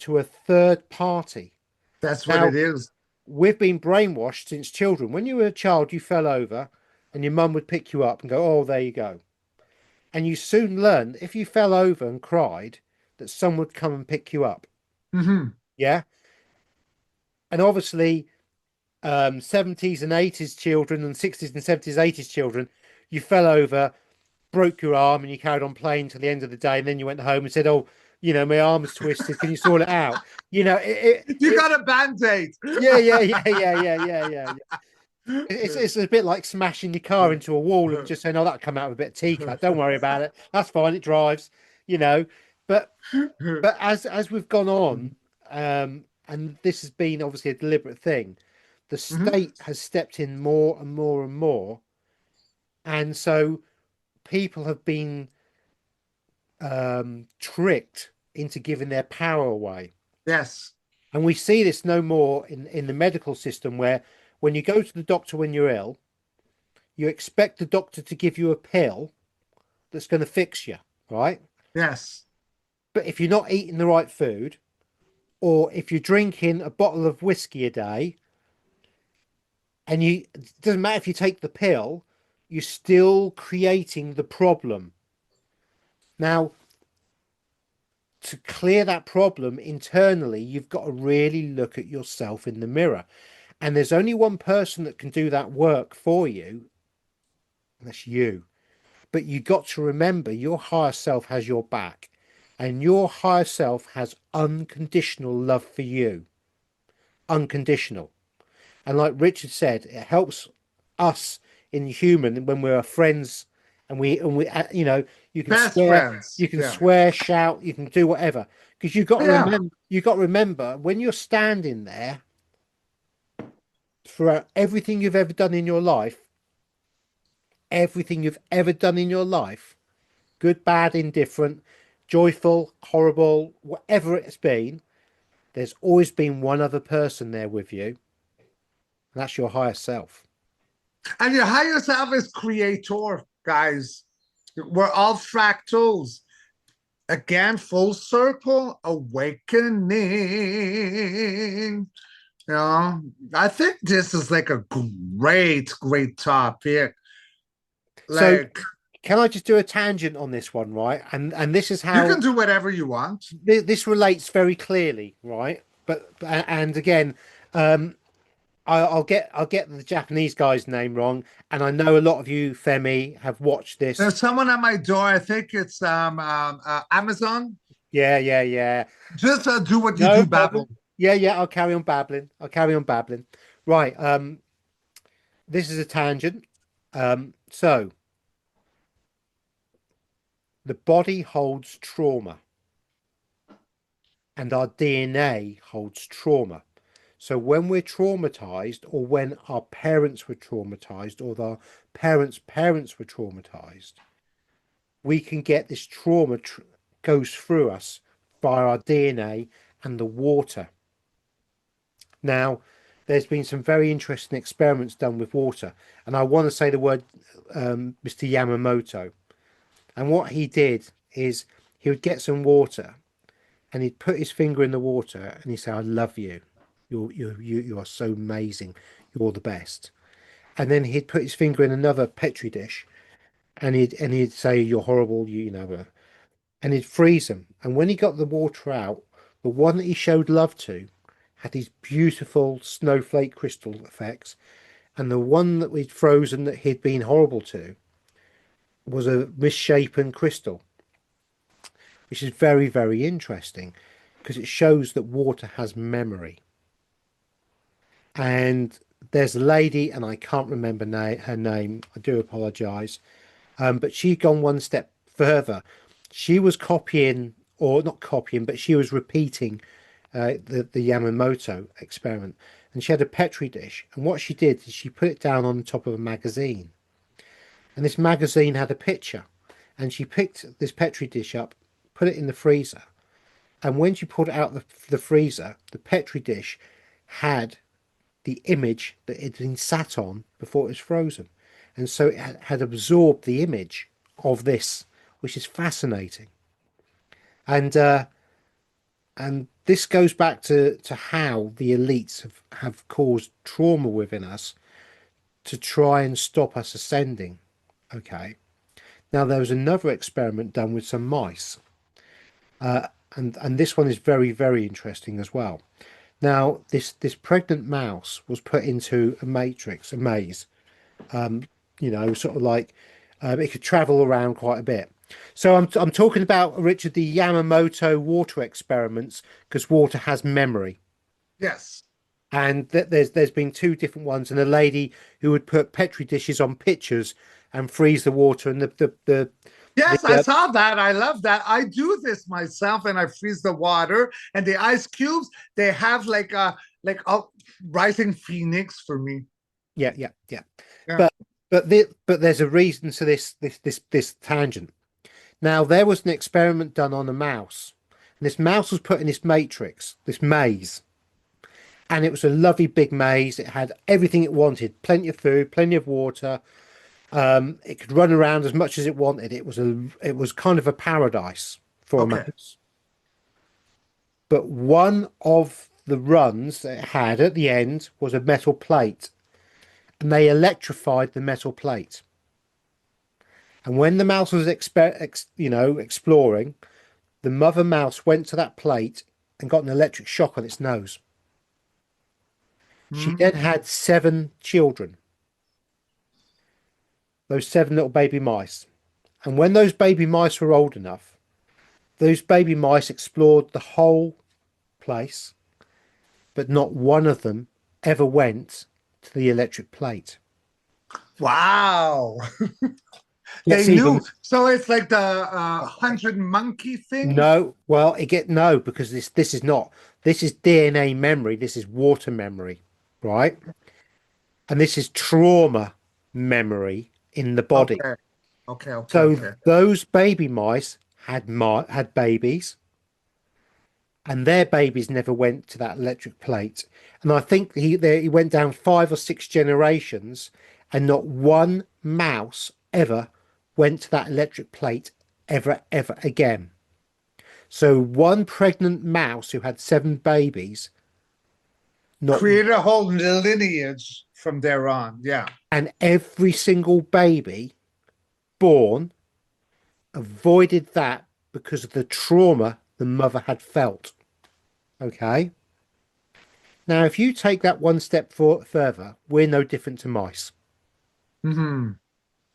to a third party. that's what it Now, is. we've been brainwashed since children. When you were a child, you fell over, and your mum would pick you up and go, "Oh, there you go." And you soon learned if you fell over and cried, that someone would come and pick you up. Hmm. Yeah, and obviously 70s and 80s children and 60s and 70s, 80s children, you fell over, broke your arm, and you carried on playing till the end of the day. And then you went home and said, "Oh, my arm's twisted. Can you sort it out? You got a band-aid. Yeah, yeah, yeah, yeah, yeah, yeah, yeah. It's a bit like smashing your car into a wall and just saying, "Oh, that'll come out with a bit of tea-cut. Don't worry about it. That's fine. It drives." You know, but as we've gone on, and this has been obviously a deliberate thing, the Mhm. state has stepped in more and more and more, and so people have been tricked into giving their power away. Yes, And we see this no more in the medical system, where when you go to the doctor when you're ill, you expect the doctor to give you a pill that's going to fix you, right? yes. But if you're not eating the right food, or if you're drinking a bottle of whiskey a day, and it doesn't matter if you take the pill, you're still creating the problem. Now, to clear that problem internally, you've got to really look at yourself in the mirror. And there's only one person that can do that work for you, and that's you. But you got to remember your higher self has your back, and your higher self has unconditional love for you. Unconditional. And like Richard said, it helps us in human when we're friends, and you can Best swear, friends. Yeah. shout, you can do whatever. Because Yeah. you got to remember when you're standing there for everything you've ever done in your life, everything you've ever done in your life, good, bad, indifferent, joyful, horrible, whatever it's been, there's always been one other person there with you, and that's your higher self. And your higher self is creator, guys. We're all fractals. Again, full circle, awakening. I think this is like a great topic. So, Like, can I just do a tangent on this one, right? And this is you how can do whatever you want. this relates very clearly, right? But and again, um, I'll get the Japanese guy's name wrong, and I know a lot of you, Femi, have watched this. There's someone at my door. I think it's Amazon. Yeah, yeah, yeah. Just do what you No do, problem. Babel. Yeah, yeah. I'll carry on babbling. I'll carry on babbling. Right. This is a tangent. So the body holds trauma, and our DNA holds trauma. So when we're traumatized, or when our parents were traumatized, or our parents were traumatized, we can get this trauma goes through us via our DNA and the water. Now, there's been some very interesting experiments done with water, and I want to say the word Mr. Yamamoto. And what he did is he would get some water, and he'd put his finger in the water, and he'd say, "I love you. You are so amazing. You're the best." And then he'd put his finger in another petri dish, and he'd say, "You're horrible. And he'd freeze them. And when he got the water out, the one that he showed love to had these beautiful snowflake crystal effects, and the one that we'd frozen that he'd been horrible to was a misshapen crystal, which is very, very interesting because it shows that water has memory. And there's a lady, and I can't remember her name. I do apologize. But she'd gone one step further. She was copying, or not copying, but she was repeating the Yamamoto experiment. And she had a petri dish. And what she did is she put it down on the top of a magazine. And this magazine had a picture. And she picked this petri dish up, put it in the freezer. And when she pulled it out the freezer, the petri dish had the image that it had been sat on before it was frozen. And so it had absorbed the image of this, which is fascinating. And this goes back to how the elites have caused trauma within us to try and stop us ascending. Okay. Now there was another experiment done with some mice, and this one is very, very interesting as well. Now this pregnant mouse was put into a maze, sort of like it could travel around quite a bit. So I'm talking about Richard the Yamamoto water experiments because water has memory. Yes. And there's been two different ones, and a lady who would put petri dishes on pitchers and freeze the water, and Yes, I the saw that. I love that. I do this myself, and I freeze the water and the ice cubes. They have like a rising phoenix for me. yeah. Yeah. But but there's a reason to this tangent. Now there was an experiment done on a mouse, and this mouse was put in this matrix, this maze, and it was a lovely big maze. It had everything it wanted, plenty of food, plenty of water. It could run around as much as it wanted. It was kind of a paradise for a Okay. mouse. But one of the runs that it had at the end was a metal plate, and they electrified the metal plate. And when the mouse was exploring, the mother mouse went to that plate and got an electric shock on its nose. She then Mm. had seven children, those seven little baby mice. And when those baby mice were old enough, those baby mice explored the whole place, but not one of them ever went to the electric plate. Wow. They Gets even knew. So it's like the 100 monkey thing. no, well, it get no because this is not this is DNA memory, this is water memory, right? And this is trauma memory in the body. Okay. Okay. Okay. So Okay. those baby mice had babies, and their babies never went to that electric plate. And I think he went down five or six generations, and not one mouse ever went to that electric plate ever again. So one pregnant mouse who had seven babies, not Create a whole lineage from there on. Yeah. and every single baby born avoided that because of the trauma the mother had felt. Okay. Now, if you take that one step further, we're no different to mice. Hmm.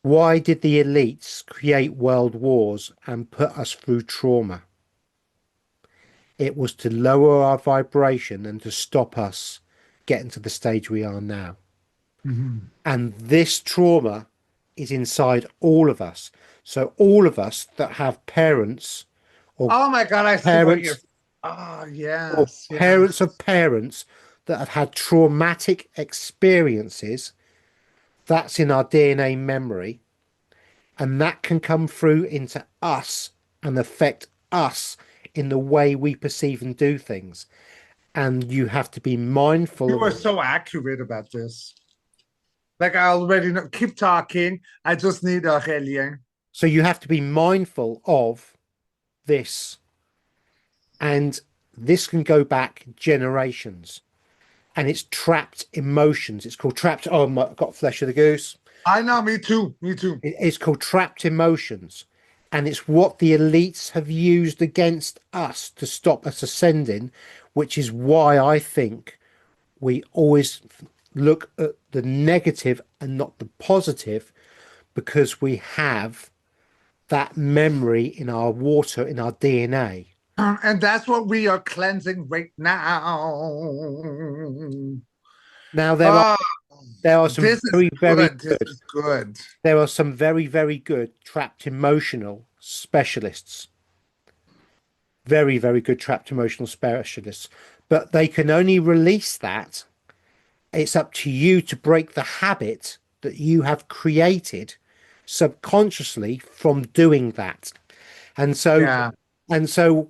Why did the elites create world wars and put us through trauma? It was to lower our vibration and to stop us getting to the stage we are now. Hmm. And this trauma is inside all of us. So, all of us that have parents or Oh my God, I see what you're. parents Oh, or yes, parents yes. of parents that have had traumatic experiences, that's in our DNA memory. And that can come through into us and affect us in the way we perceive and do things. And you have to be mindful You of are it. so accurate about this. Like I already know. Keep talking. I just need a relien. So you have to be mindful of this. And this can go back generations. And it's trapped emotions. It's called trapped. Oh, my, got flesh of the goose. I know, me too. Me too. It's called trapped emotions. And it's what the elites have used against us to stop us ascending, which is why I think we always look at the negative and not the positive, because we have that memory in our water, in our DNA. And that's what we are cleansing right now. Now Oh, there are some this is very good. This good. is good. There are some very good trapped emotional specialists. Very good trapped emotional specialists. But they can only release that. It's up to you to break the habit that you have created subconsciously from doing that. And so Yeah.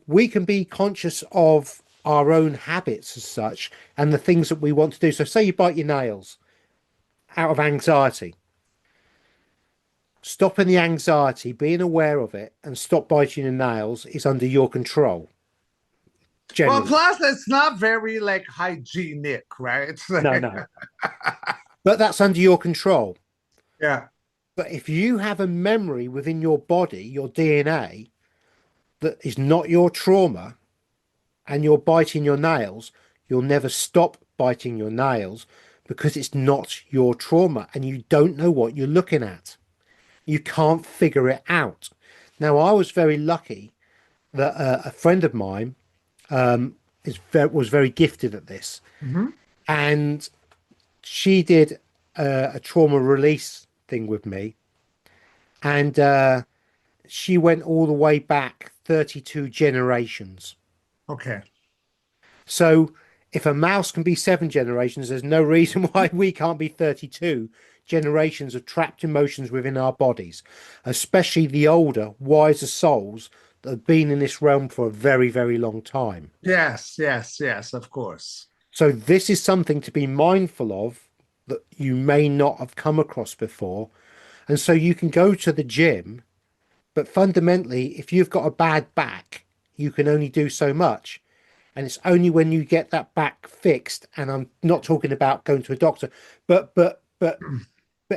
we can be conscious of our own habits as such and the things that we want to do. So say you bite your nails out of anxiety. Stopping the anxiety, being aware of it, and stop biting your nails is under your control, Well, generally. plus it's not very like hygienic, right? No. But that's under your control. Yeah. But if you have a memory within your body, your DNA, that is not your trauma, and you're biting your nails, you'll never stop biting your nails because it's not your trauma and you don't know what you're looking at. You can't figure it out. Now, I was very lucky that a friend of mine was very gifted at this, Hmm. and she did a trauma release thing with me, and she went all the way back 32 generations. Okay. So if a mouse can be 7 generations, there's no reason why we can't be 32 generations of trapped emotions within our bodies, especially the older, wiser souls that have been in this realm for a very, very long time. Yes, yes, yes, of course. So this is something to be mindful of that you may not have come across before. And so you can go to the gym, but fundamentally, if you've got a bad back, you can only do so much. And it's only when you get that back fixed, and I'm not talking about going to a doctor, but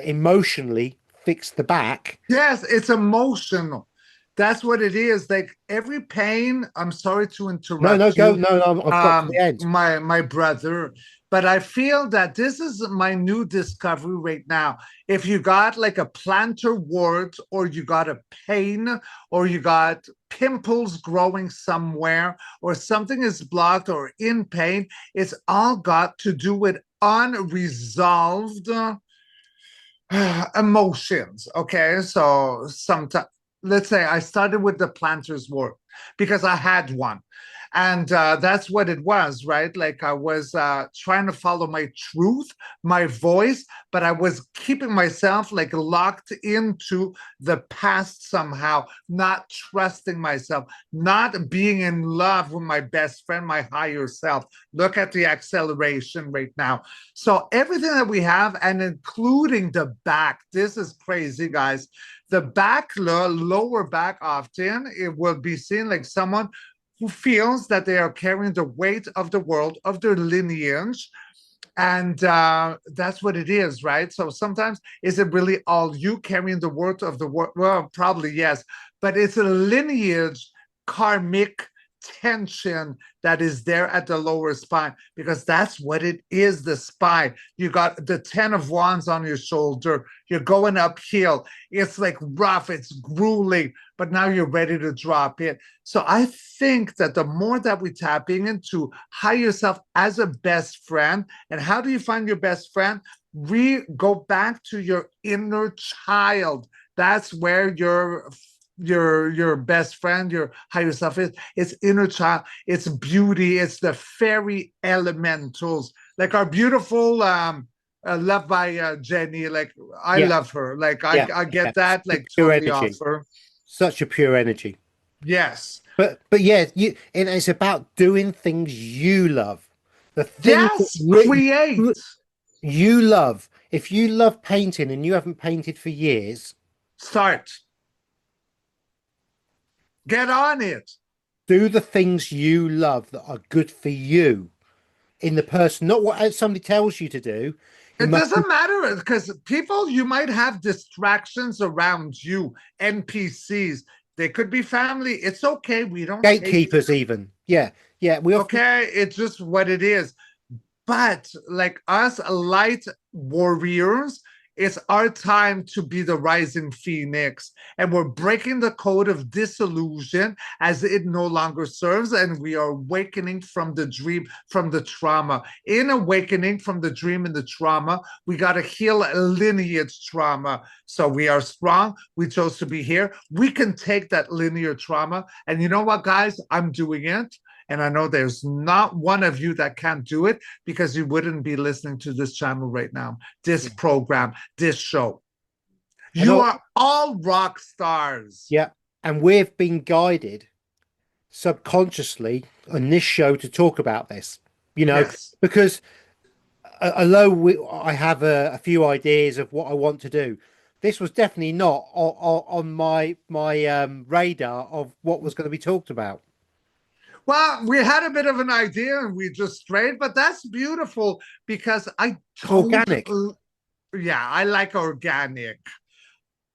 emotionally fix the back. Yes, it's emotional. That's what it is. Like every pain, I'm sorry to No, no, interrupt go. you, No, no, I've got to the end. my brother, but I feel that this is my new discovery right now. If you got like a plantar wart, or you got a pain, or you got pimples growing somewhere, or something is blocked or in pain, it's all got to do with unresolved emotions. Okay, so sometimes, let's say I started with the planter's work because I had one, and that's what it was, right? Like I was trying to follow my truth, my voice, but I was keeping myself like locked into the past somehow, not trusting myself, not being in love with my best friend, my higher self. Look at the acceleration right now. So everything that we have, and including the back, this is crazy, guys. The back, lower back, often it will be seen like someone who feels that they are carrying the weight of the world, of their lineage, and that's what it is, right? So sometimes, is it really all you carrying the weight of the world? Well, probably yes, but it's a lineage, karmic tension that is there at the lower spine, because that's what it is, the spine. You got the 10 of wands on your shoulder, you're going uphill, it's like rough, it's grueling, but now you're ready to drop it. So I think that the more that we tapping into higher self as a best friend, and how do you find your best friend? Go back to your inner child. That's where your best friend, your higher self is. It's inner child, it's beauty, it's the fairy elementals, like our beautiful love by Jenny. Like I Yeah, love her. Like yeah, I yeah. get that, Such a like pure totally off energy. her. Such a pure energy. Yes. But yeah, it's about doing things you love. The things that Yes, create. you love. If you love painting and you haven't painted for years, Start. Get on it. do the things you love that are good for you in the person, not what somebody tells you to do. It It must be doesn't matter, because people, you might have distractions around you, NPCs. They could be family. It's okay. We don't hate. gatekeepers even. Yeah, yeah. We often Okay. It's just what it is. But like us light warriors, it's our time to be the rising phoenix. And we're breaking the code of disillusion as it no longer serves. And we are awakening from the dream, from the trauma. In awakening from the dream and the trauma, we got to heal lineage trauma. So we are strong. We chose to be here. We can take that linear trauma. And you know what, guys? I'm doing it. And I know there's not one of you that can't do it, because you wouldn't be listening to this channel right now, this yeah. program, this show. And You are all rock stars. yeah, and we've been guided subconsciously on this show to talk about this, Yes. because although I have a few ideas of what I want to do, this was definitely not on my radar of what was going to be talked about. Well, we had a bit of an idea and we just strayed, but that's beautiful, because I don't, Organic. yeah, I like organic.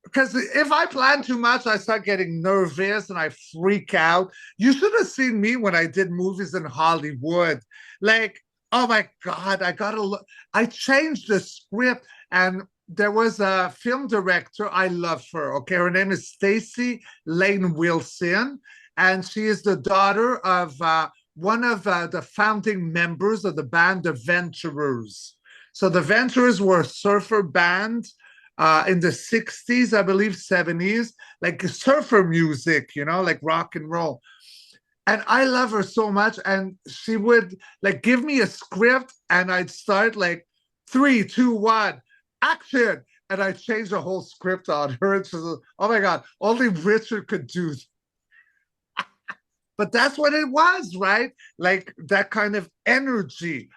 Because if I plan too much, I start getting nervous and I freak out. You should have seen me when I did movies in Hollywood. Like, oh my God, I gotta look. I changed the script, and there was a film director. I love her. Okay, her name is Stacy Lane Wilson, and she is the daughter of one of the founding members of the band The Venturers. So the Venturers were a surfer band in the 60s, I believe 70s, like surfer music, like rock and roll. And I love her so much. And she would like give me a script, and I'd start like 3, 2, 1, action. And I changed the whole script on her. And she's like, oh my God, only Richard could do. But that's what it was, right? Like that kind of energy.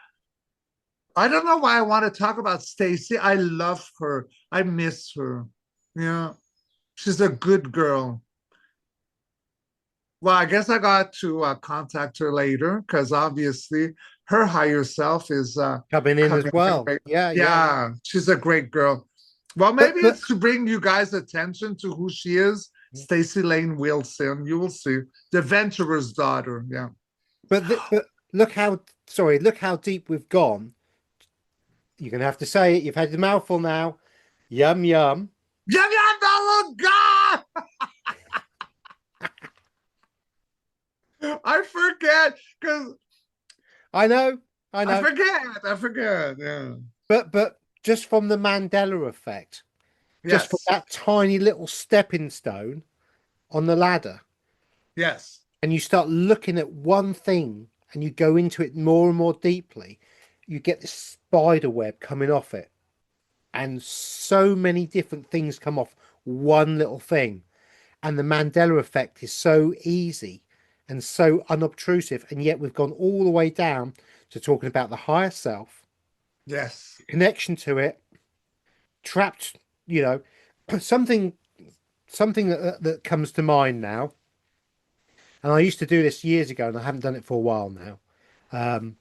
I don't know why I want to talk about Stacy. I love her. I miss her. Yeah. She's a good girl. Well, I guess I got to contact her later because obviously her higher self is Coming in as coming her well. way. Yeah, yeah, yeah. Yeah, she's a great girl. Well, But maybe but it's to bring you guys attention to who she is. Stacy Lane Wilson. You will see. The Venturer's daughter. Yeah. but look how look how deep we've gone. You're gonna have to say it. You've had the mouthful now. Yum yum. Yum yum little God! I forget because I know, I I know. forget. I forget. Yeah. But just from the Mandela effect, just from Yes. that tiny little stepping stone on the ladder, Yes. and you start looking at one thing and you go into it more and more deeply, you get this spider web coming off it. And so many different things come off one little thing. And the Mandela effect is so easy and so unobtrusive. And yet we've gone all the way down to talking about the higher self, Yes. connection to it, trapped, you know, something that comes to mind now. And I used to do this years ago and I haven't done it for a while now. Um,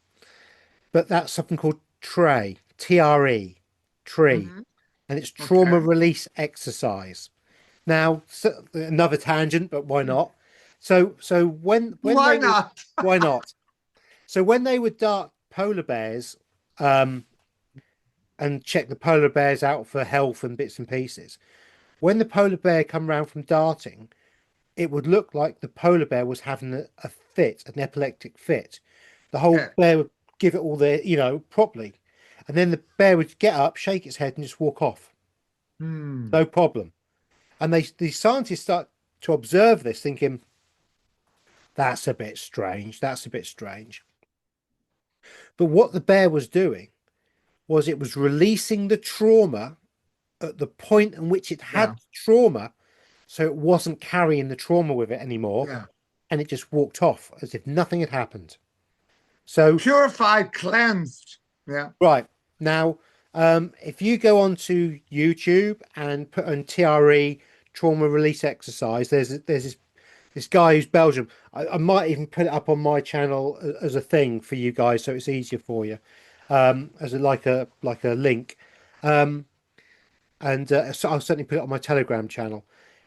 but that's something called TRE, TRE, Hmm. and it's trauma Okay. release exercise. Now, so, another tangent, but why not? So when Why they would, not? why not? So when they would dart polar bears, um, and check the polar bears out for health and bits and pieces, when the polar bear come round from darting, it would look like the polar bear was having a fit, an epileptic fit. The whole Okay. bear would give it all the, properly, and then the bear would get up, shake its head, and just walk off, Hmm. no problem. And the scientists start to observe this, thinking, that's a bit strange. That's a bit strange. But what the bear was doing was it was releasing the trauma at the point in which it had Yeah. trauma. So it wasn't carrying the trauma with it anymore. Yeah. And it just walked off as if nothing had happened. So, Purified, cleansed. Yeah. right now, if you go onto YouTube and put on TRE trauma release exercise, there's this guy who's Belgium. I might even put it up on my channel as a thing for you guys, so it's easier for you, as a link. Um, and so I'll certainly put it on my Telegram channel.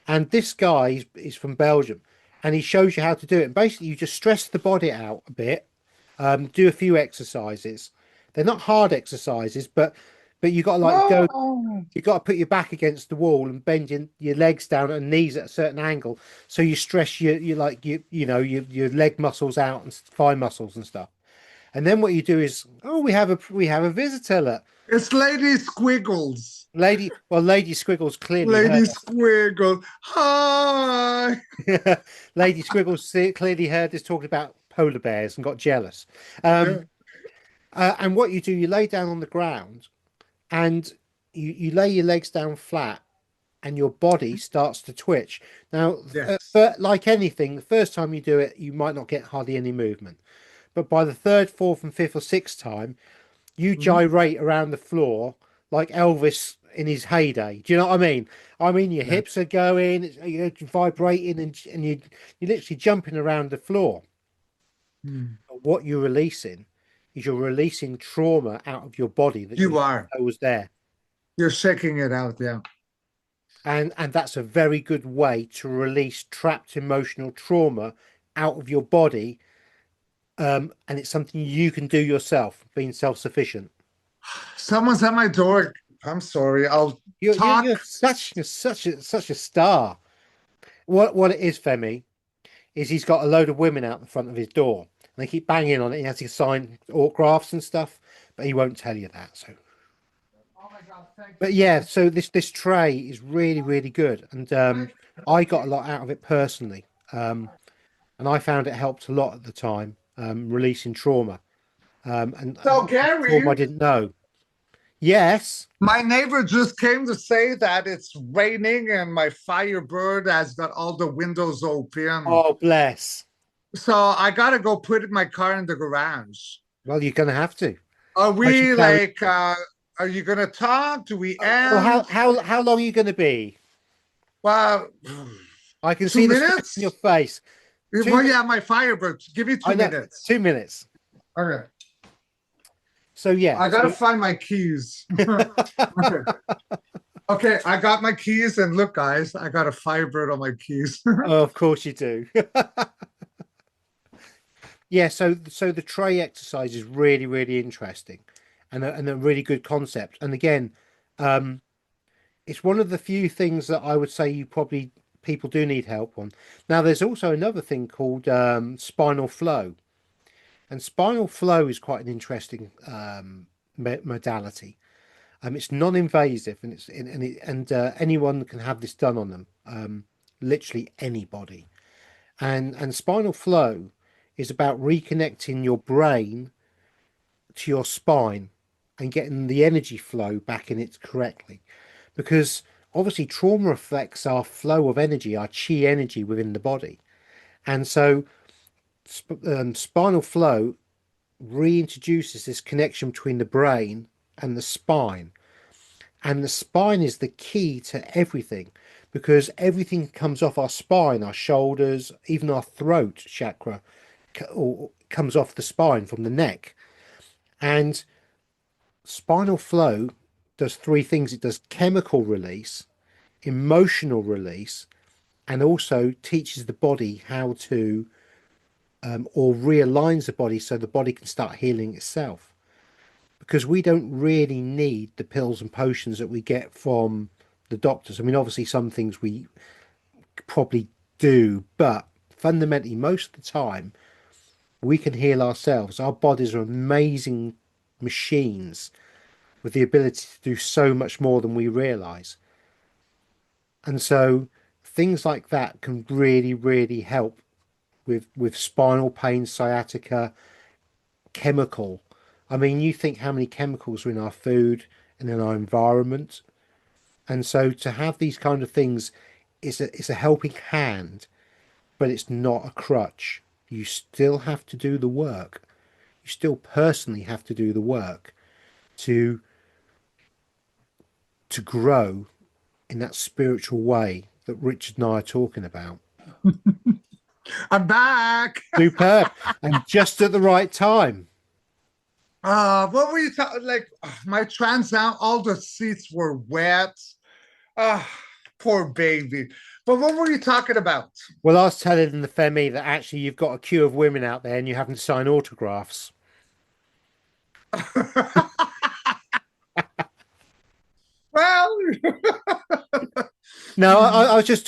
And this guy is from Belgium, and he shows you how to do it. And basically, you just stress the body out a bit, do a few exercises. They're not hard exercises, but you got to like go. Oh. You got to put your back against the wall and bend your legs down and knees at a certain angle, so you stress your leg muscles out and thigh muscles and stuff. And then what you do is, oh, we have a visitor. Look. It's Lady Squiggles. Lady Squiggles clearly heard Lady Squiggles. Hi. us. Lady Squiggles clearly heard us talking about polar bears and got jealous. Um, Yeah. and what you do, you lay down on the ground and you lay your legs down flat and your body starts to twitch. Now, Yes. but like anything, the first time you do it, you might not get hardly any movement. But by the third, fourth, and fifth or sixth time, you Mhm. gyrate around the floor like Elvis in his heyday. Do you know what I mean? I mean, your Yeah. hips are going, you're vibrating, and you're literally jumping around the floor. Hmm. But what you're releasing is you're releasing trauma out of your body that you You didn't are. know was there. You're shaking it out. Yeah. And that's a very good way to release trapped emotional trauma out of your body. And it's something you can do yourself, being self-sufficient. Someone's at my door. I'm sorry. I'll You're talk. such a star. What it is, Femi, is he's got a load of women out the front of his door. And they keep banging on it. He has to sign autographs and stuff, but he won't tell you that. So, Oh my God, thank you but so yeah, much. so this tray is really good, and I got a lot out of it personally, and I found it helped a lot at the time, releasing trauma, So, and trauma I Gary, didn't know. Yes. my neighbor just came to say that it's raining and my Firebird has got all the windows open. Oh, bless. So I gotta go put my car in the garage. Well, you're going to have to. Are I should we carry. like, are you gonna talk? Do we Well, end? how long are you going to be? Well, I can two see the stress in your minutes? face. Two Well, minutes. yeah, my Firebird. Give me I two know. minutes. 2 minutes. Okay. So yeah. I gotta find my keys. Okay. Okay, I got my keys, and look, guys, I got a Firebird on my keys. Oh, of course you do. Yeah. So the tray exercise is really interesting, and a really good concept. And again, um, it's one of the few things that I would say you probably people do need help on. Now, there's also another thing called spinal flow, and spinal flow is quite an interesting modality. It's non-invasive, and anyone can have this done on them. Literally anybody. And spinal flow is about reconnecting your brain to your spine and getting the energy flow back in it correctly. Because obviously trauma affects our flow of energy, our chi energy within the body. And so spinal flow reintroduces this connection between the brain and the spine. And the spine is the key to everything because everything comes off our spine, our shoulders, even our throat chakra comes off the spine from the neck. And spinal flow does three things: it does chemical release, emotional release, and also teaches the body how to, or realigns the body so the body can start healing itself. Because we don't really need the pills and potions that we get from the doctors. I mean, obviously, some things we probably do, but fundamentally, most of the time, we can heal ourselves. Our bodies are amazing machines with the ability to do so much more than we realize. And so, things like that can really help with spinal pain, sciatica, chemical. I mean, you think how many chemicals are in our food and in our environment. And so to have these kind of things is a helping hand, but it's not a crutch. You still have to do the work. You still personally have to do the work to grow in that spiritual way that Richard and I are talking about. I'm back. Superb. And just at the right time. What were you talking? Like my Trans Am, all the seats were wet. Ah, poor baby. But what were you talking about? Well, I was telling the Femi that actually you've got a queue of women out there and you haven't signed autographs. Well, No, I was just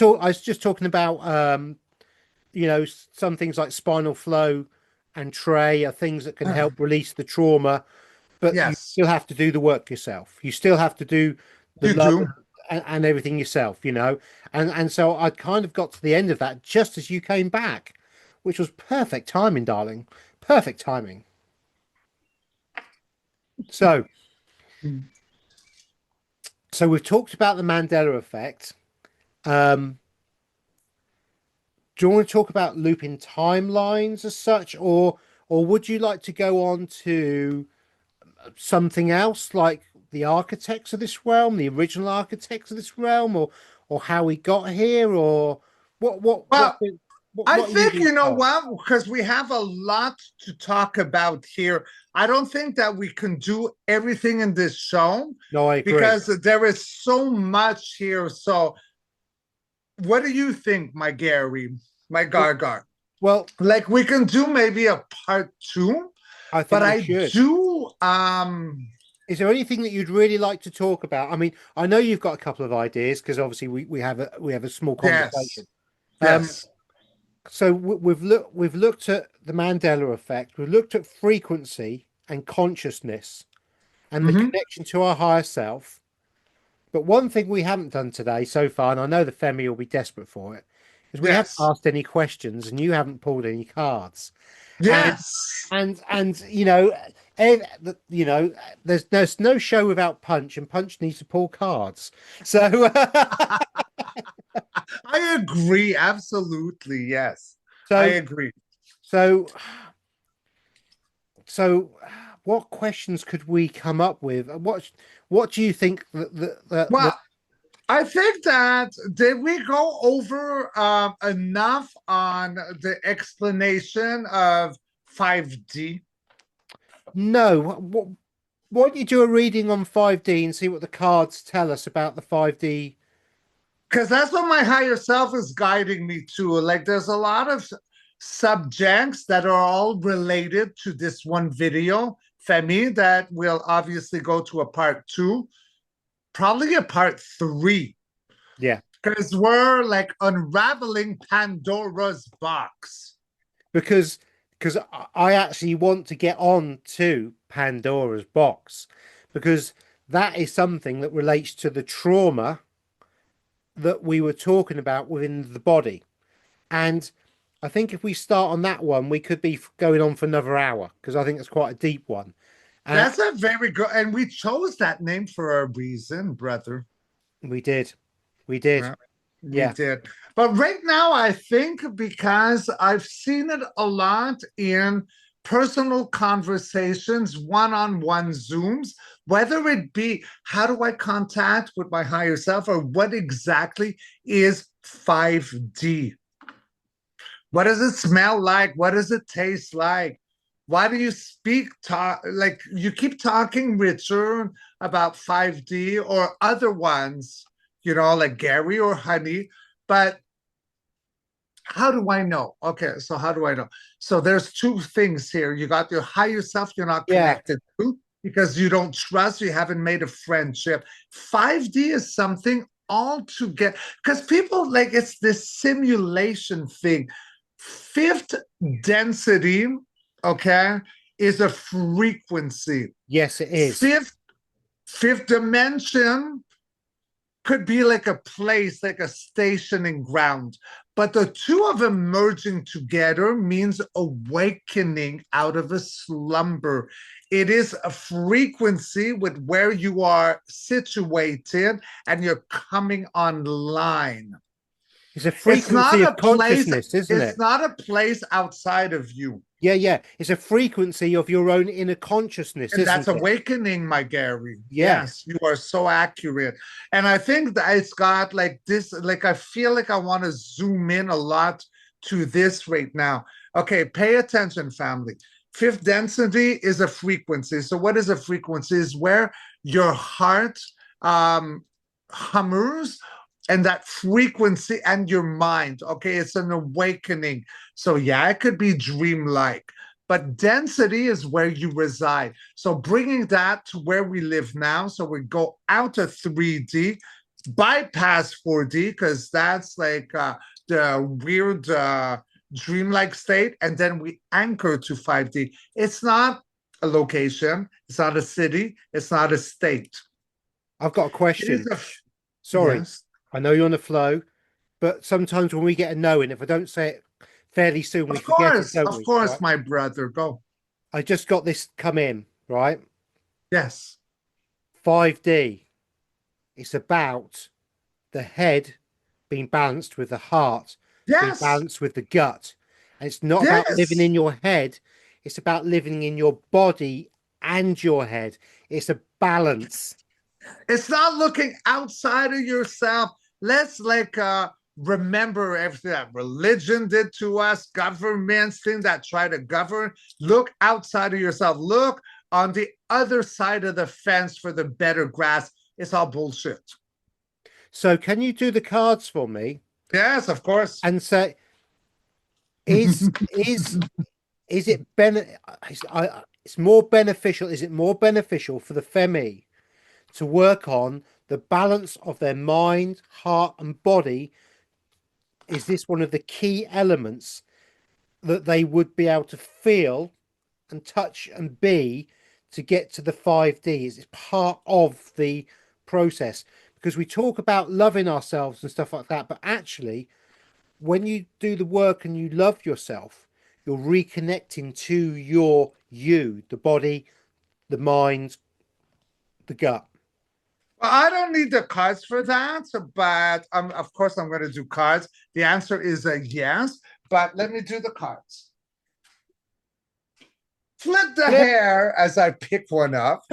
talking about some things like spinal flow and tray are things that can help release the trauma, but you yes, still have to do the work yourself. You still have to do the you love do. and everything yourself, and so I kind of got to the end of that just as you came back, which was perfect timing, darling. Perfect timing. So we've talked about the Mandela effect. Um, do you want to talk about looping timelines as such, or would you like to go on to something else like the architects of this realm, the original architects of this realm, or how we got here, or what what what Well, I what are you think being you know told? what, because we have a lot to talk about here. I don't think that we can do everything in this show No, I agree. because there is so much here. So, what do you think, my Gary, my Well, Gargar? well, Like we can do maybe a part two, I but think we I should. do is there anything that you'd really like to talk about? I mean, I know you've got a couple of ideas because obviously we have a small Yes. conversation. Um, Yes. so we've looked at the Mandela effect. We've looked at frequency and consciousness and the Hmm. connection to our higher self. But one thing we haven't done today so far, and I know the Femi will be desperate for it, is we haven't Yes. asked any questions and you haven't pulled any cards. And Yes. you know, you know, there's no show without Punch, and Punch needs to pull cards. So I agree. Absolutely. Yes. I so agree. so so what questions could we come up with? What do you think that Well, I think that did we go over enough on the explanation of 5D? no, what do you do a reading on 5D and see what the cards tell us about the 5D? Because that's what my higher self is guiding me to. Like, there's a lot of subjects that are all related to this one video, Femi, that will obviously go to a part two, probably a part three, Yeah, because we're like unraveling Pandora's box. because I actually want to get on to Pandora's box because that is something that relates to the trauma that we were talking about within the body. And I think if we start on that one, we could be going on for another hour because I think it's quite a deep one. And That's a very good, and we chose that name for a reason, brother. we did, we did, Yeah, we yeah, did. But right now, I think because I've seen it a lot in personal conversations, one on one Zooms, whether it be how do I contact with my higher self or what exactly is 5D? What does it smell like? What does it taste like? Why do you speak talk like you keep talking, Richard, about 5D or other ones, like Gary or Honey, but how do I know? Okay, so how do I know? So there's two things here. You got your higher self you're not yeah. connected to because you don't trust, you haven't made a friendship. 5D is something altogether because people like it's this simulation thing. Fifth density, okay, is a frequency. Yes, it is. Fifth dimension could be like a place, like a stationing ground. But the two of them merging together means awakening out of a slumber. It is a frequency with where you are situated and you're coming online. It's a It's frequency not of a place, consciousness, isn't it's it? not a place outside of you. Yeah, yeah. It's a frequency of your own inner consciousness, And that's isn't it? awakening, my Gary. Yeah. Yes, you are so accurate. And I think that it's got like this, like I feel like I want to zoom in a lot to this right now. Okay, pay attention, family. Fifth density is a frequency. So what is a frequency? Is where your heart um hummers and that frequency and your mind. Okay, it's an awakening. So yeah, it could be dreamlike, but density is where you reside. So bringing that to where we live now, so we go out of 3D, bypass 4D because that's like the weird dreamlike state, and then we anchor to 5D. It's not a location, it's not a city, it's not a state. I've got a It is question. a Sorry, yes. I know you're on the flow, but sometimes when we get a no in, if I don't say it fairly soon, we forget it, don't Of we? course, Right? my brother. Go. I just got this come in, right? Yes. 5D. It's about the head being balanced with the heart, being Yes. balanced with the gut. And it's not about living Yes. in your head, it's about living in your body and your head. It's a balance. It's not looking outside of yourself. Let's like remember everything that religion did to us, governments, things that try to govern. Look outside of yourself. Look on the other side of the fence for the better grass. It's all bullshit. So, can you do the cards for me Yes, of course. and say, is is is it ben? it's more beneficial. Is it more beneficial for the Femi to work on the balance of their mind, heart, and body? Is this one of the key elements that they would be able to feel and touch and be to get to the 5Ds? It's part of the process, because we talk about loving ourselves and stuff like that, but actually, when you do the work and you love yourself, you're reconnecting to your you, the body, the mind, the gut. Well, I don't need the cards for that, but of course I'm going to do cards. The answer is a yes, but let me do the cards. Flip the Flip. hair as I pick one up.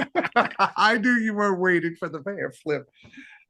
I knew you were waiting for the hair flip.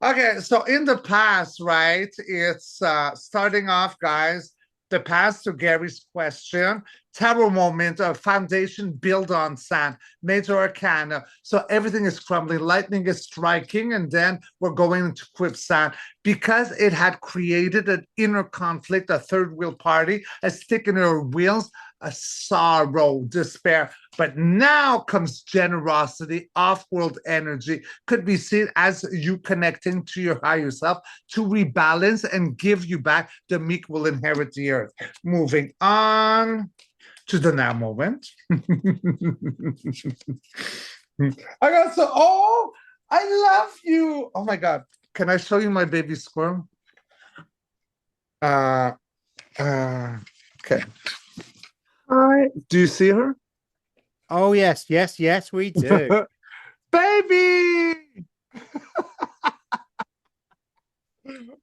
Okay, so in the past, right, it's starting off, guys, the past to Gary's question, tarot moment, a foundation built on sand, major arcana. So everything is crumbling, lightning is striking, and then we're going into quicksand. Because it had created an inner conflict, a third wheel party, a stick in her wheels, a sorrow, despair. But now comes generosity, off-world energy, could be seen as you connecting to your higher self to rebalance and give you back. The meek will inherit the earth. Moving on to the now moment. I got so, oh, I love you. Oh my God. Can I show you my baby squirrel? Okay. Hi. Do you see her? Oh, yes, yes, yes, we do. Baby!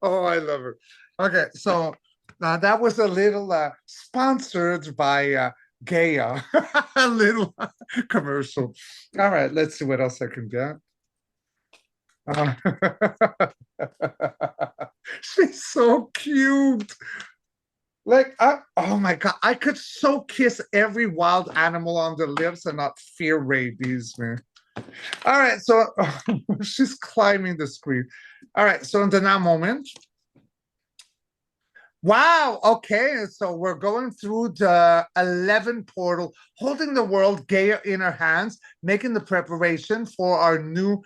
Oh, I love her. Okay, so that was a little sponsored by Gaia, a little commercial. All right, let's see what else I can get. Uh, she's so cute. Like, oh my God, I could so kiss every wild animal on the lips and not fear rabies, man. All right, so she's climbing the screen. All right, so in the now moment. Wow, okay, so we're going through the 11 portal, holding the world Gaia in our hands, making the preparation for our new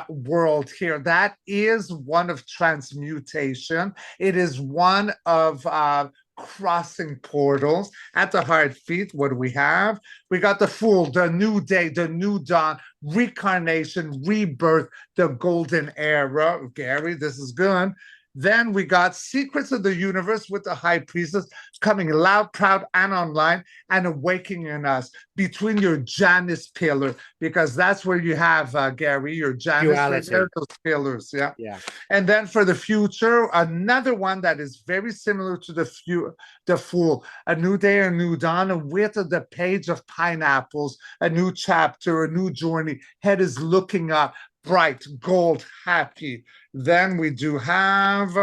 world here. That is one of transmutation. It is one of crossing portals. At the heartbeat, what do we have? We got the Fool, the new day, the new dawn, reincarnation, rebirth, the golden era. Gary, this is good. Then we got Secrets of the Universe with the High Priestess coming loud, proud, and online, and awakening in us between your Janus pillar, because that's where you have, Gary, your Janus right Duality. there, those pillars. Yeah. Yeah. And then for the future, another one that is very similar to the Fool, a new day, a new dawn, with the page of pineapples, a new chapter, a new journey. Head is looking up, bright, gold, happy. Then we do have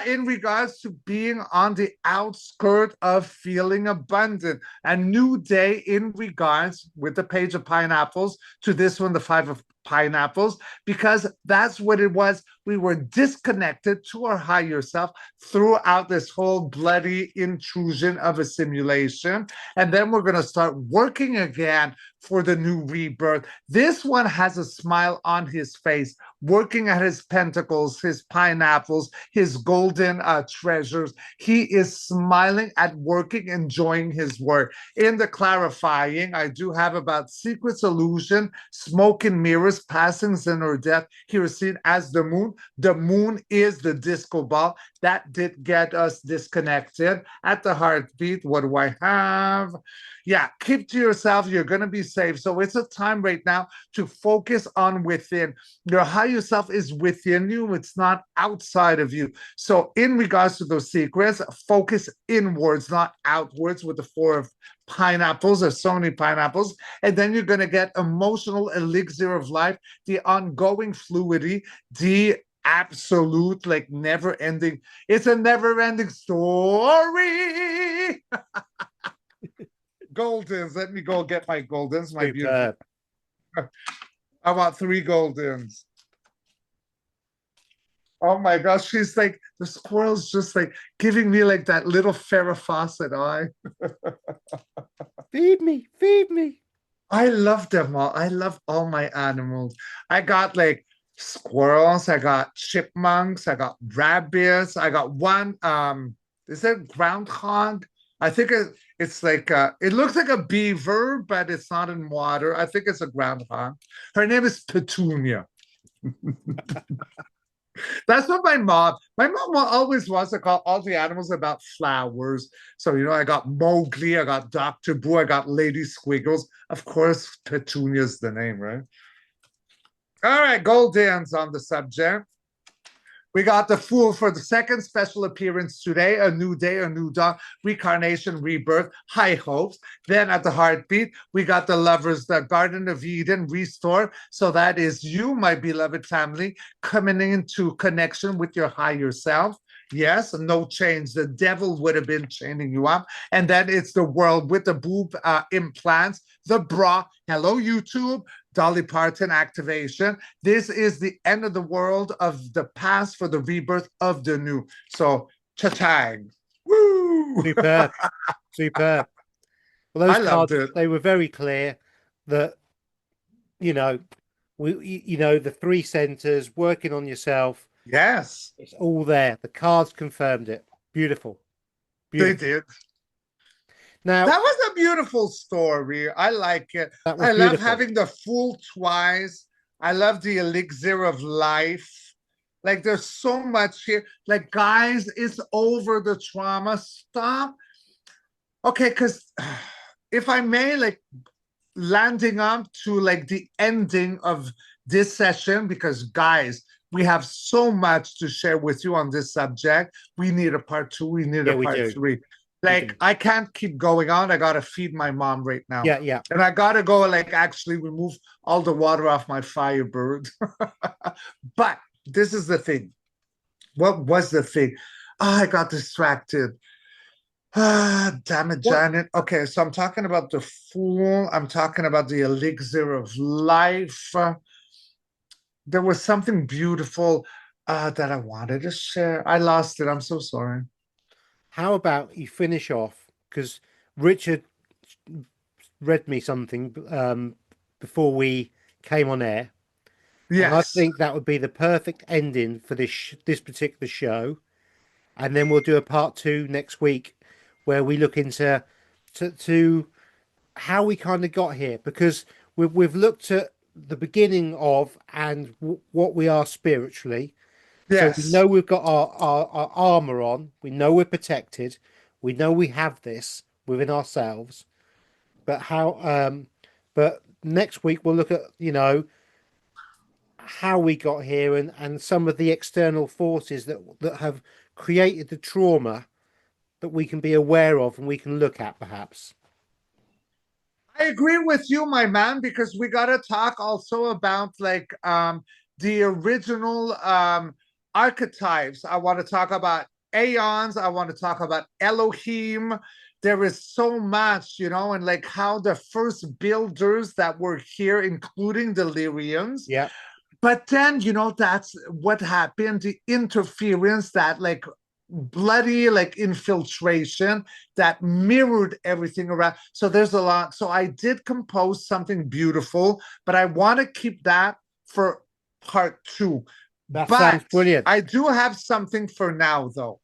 in regards to being on the outskirt of feeling abundant, a new day in regards with the page of pineapples to this one, the five of pineapples, because that's what it was. We were disconnected to our higher self throughout this whole bloody intrusion of a simulation. And then we're going to start working again for the new rebirth. This one has a smile on his face, working at his pentacles, his pineapples, his golden treasures. He is smiling at working, enjoying his work. In the clarifying, I do have about secrets, illusion, smoke and mirrors, passings and or death. Here is seen as the moon. The moon is the disco ball that did get us disconnected. At the heartbeat, what do I have? Yeah, keep to yourself. You're going to be safe. So it's a time right now to focus on within. Your higher self is within you. It's not outside of you. So in regards to those secrets, focus inwards, not outwards, with the four of pineapples. There's so many pineapples. And then you're going to get emotional elixir of life, the ongoing fluidity, the absolute, like, never ending. It's a never ending story. Goldens. Let me go get my Goldens, my beautiful. I want 3 Goldens. Oh my gosh, she's like, the squirrel's just like giving me like that little Farrah Fawcett eye. Feed me, feed me. I love them all. I love all my animals. I got like squirrels, I got chipmunks, I got rabbits, I got one is it groundhog? I think it's like it looks like a beaver, but it's not in water. I think it's a groundhog. Her name is Petunia. That's what my mom always wants to call all the animals about flowers. So, I got Mowgli, I got Dr. Boo, I got Lady Squiggles. Of course, Petunia's the name, right? All right, gold dance on the subject. We got the Fool for the second special appearance today. A new day, a new dawn, reincarnation, rebirth, high hopes. Then at the heartbeat, we got the Lovers, the Garden of Eden, restore. So that is you, my beloved family, coming into connection with your higher self. Yes, no change. The devil would have been chaining you up. And then it's the world with the boob implants, the bra. Hello, YouTube. Dolly Parton activation. This is the end of the world of the past for the rebirth of the new. So, cha-chang. Woo! Superb, superb. Well, those I loved cards, it. they were very clear that, you know, the three centers, working on yourself. Yes, It's all there. The cards confirmed it. Beautiful, they beautiful. did. Now, That was a beautiful story. I like it. that was I love beautiful. having the Fool twice. I love the elixir of life. Like, there's so much here. Like, guys, it's over the trauma. Stop. Okay, because if I may, like, landing up to like the ending of this session, because guys, we have so much to share with you on this subject. We need a part two, we need a Yeah, we part do. three. We Like, do. I can't keep going on. I gotta feed my mom right now. Yeah, yeah. And I gotta go like actually remove all the water off my Firebird. But this is the thing. What was the thing? Oh, I got distracted. Ah, damn it, What? Janet. Okay, so I'm talking about the Fool. I'm talking about the elixir of life. There was something beautiful that I wanted to share. I lost it. I'm so sorry. How about you finish off? Because Richard read me something before we came on air, and I Yes. think that would be the perfect ending for this particular show. And then we'll do a part two next week, where we look into to how we kind of got here, because we've looked at the beginning of and what we are spiritually. So we Yes. know we've got our armor on. We know we're protected. We know we have this within ourselves. But but next week we'll look at, how we got here, and some of the external forces that have created the trauma that we can be aware of and we can look at perhaps. I agree with you, my man, because we gotta talk also about like the original archetypes. I want to talk about aeons, I want to talk about Elohim. There is so much, and like how the first builders that were here, including the Lyrians. Yeah. But then, that's what happened, the interference, that like bloody like infiltration that mirrored everything around. So there's a lot. So I did compose something beautiful, but I want to keep that for part two. That sounds But brilliant. I do have something for now, though.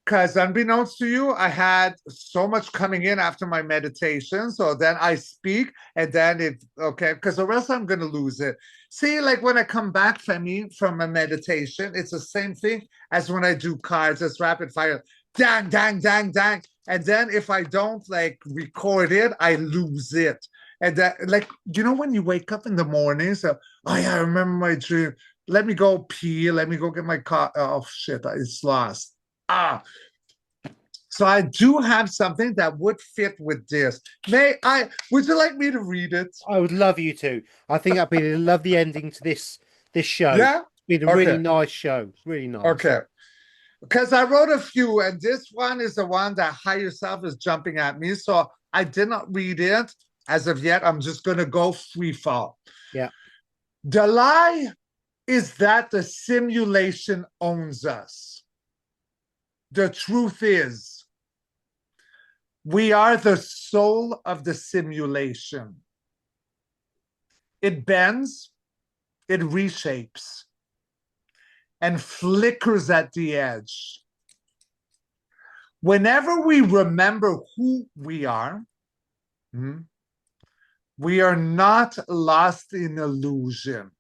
Because unbeknownst to you, I had so much coming in after my meditation. So then I speak, and then okay, because or else I'm going to lose it. See, like when I come back, Femi, from a meditation, it's the same thing as when I do cards. It's rapid fire, dang, dang, dang, dang. And then if I don't like record it, I lose it. And that, like, when you wake up in the morning, so, oh yeah, I remember my dream. Let me go pee. Let me go get my car. Oh shit, it's lost. Ah, so I do have something that would fit with this. Would you like me to read it? I would love you to. I think that'd be a lovely ending to this show. Yeah? It's been a really Okay. nice show. Really nice. Okay. Because I wrote a few, and this one is the one that higher self is jumping at me. So I did not read it as of yet. I'm just going to go free fall. Yeah. The lie is that the simulation owns us. The truth is, We are the soul of the simulation. It bends, it reshapes, and flickers at the edge. Whenever we remember who we are, we are not lost in illusion.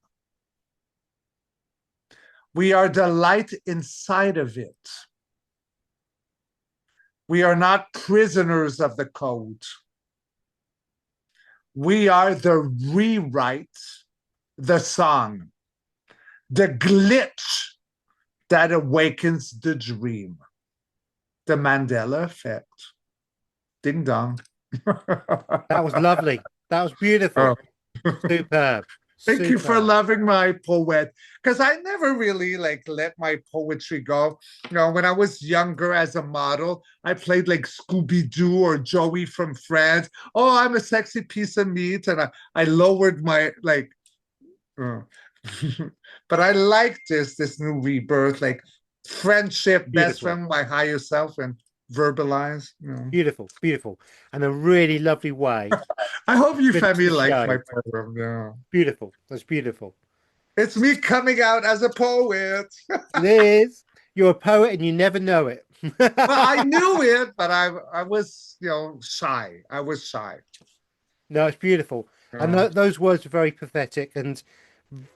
We are the light inside of it. We are not prisoners of the code. We are the rewrite, the song, the glitch that awakens the dream. The Mandela effect. Ding dong. That was lovely. That was beautiful. Oh. Superb. Thank you for Superb. loving my poet, because I never really like let my poetry go. You know, when I was younger as a model, I played like Scooby-Doo or Joey from Friends. Oh, I'm a sexy piece of meat, and I lowered my like. But I like this new rebirth, like friendship, best Beautiful. friend, my higher self, and verbalize. You know. Beautiful. Beautiful. And a really lovely way I hope you finish family the like my show. poem. Yeah. Beautiful. That's beautiful. It's me coming out as a poet. It is. You're a poet and you never know it. Well, I knew it, but I was, shy. I was shy. No, it's beautiful. And Yeah. those words are very pathetic and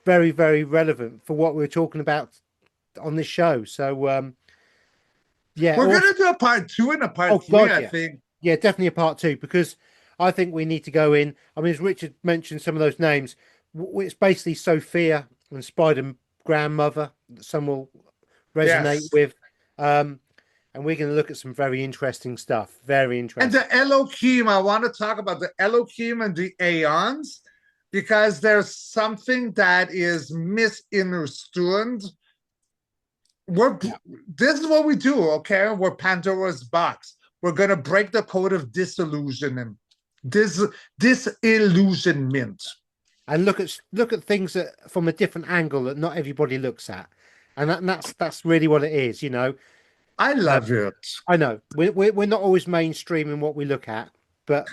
very, very relevant for what we were talking about on this show. So, yeah. We're Also, gonna do a part two and a oh, part three, God, I yeah. think. Yeah, definitely a part two because I think we need to go in. I mean, as Richard mentioned some of those names, it's basically Sophia and Spider grandmother that some will resonate Yes. with. And we're going to look at some very interesting stuff. Very And interesting. the Elohim, I want to talk about the Elohim and the Aeons because there's something that is misunderstood. Yeah. This is what we do, okay? We're Pandora's box. We're gonna break the code of disillusionment. Disillusionment. And look at things that from a different angle that not everybody looks at, and that's really what it is. You know, I love it. I know we're not always mainstream in what we look at, but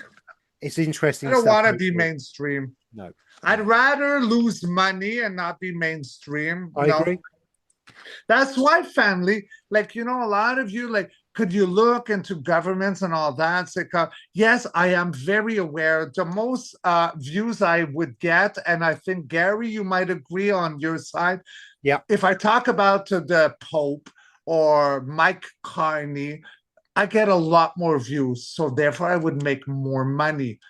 it's I interesting don't stuff. want to be mainstream. No, I'd no, rather lose money and not be mainstream. I No, agree. that's why family, like, a lot of you, like, could you look into governments and all that? It's like, yes, I am very aware. The most views I would get, and I think, Gary, you might agree on your side. Yeah, If I talk about the Pope or Mike Carney, I get a lot more views. So therefore, I would make more money.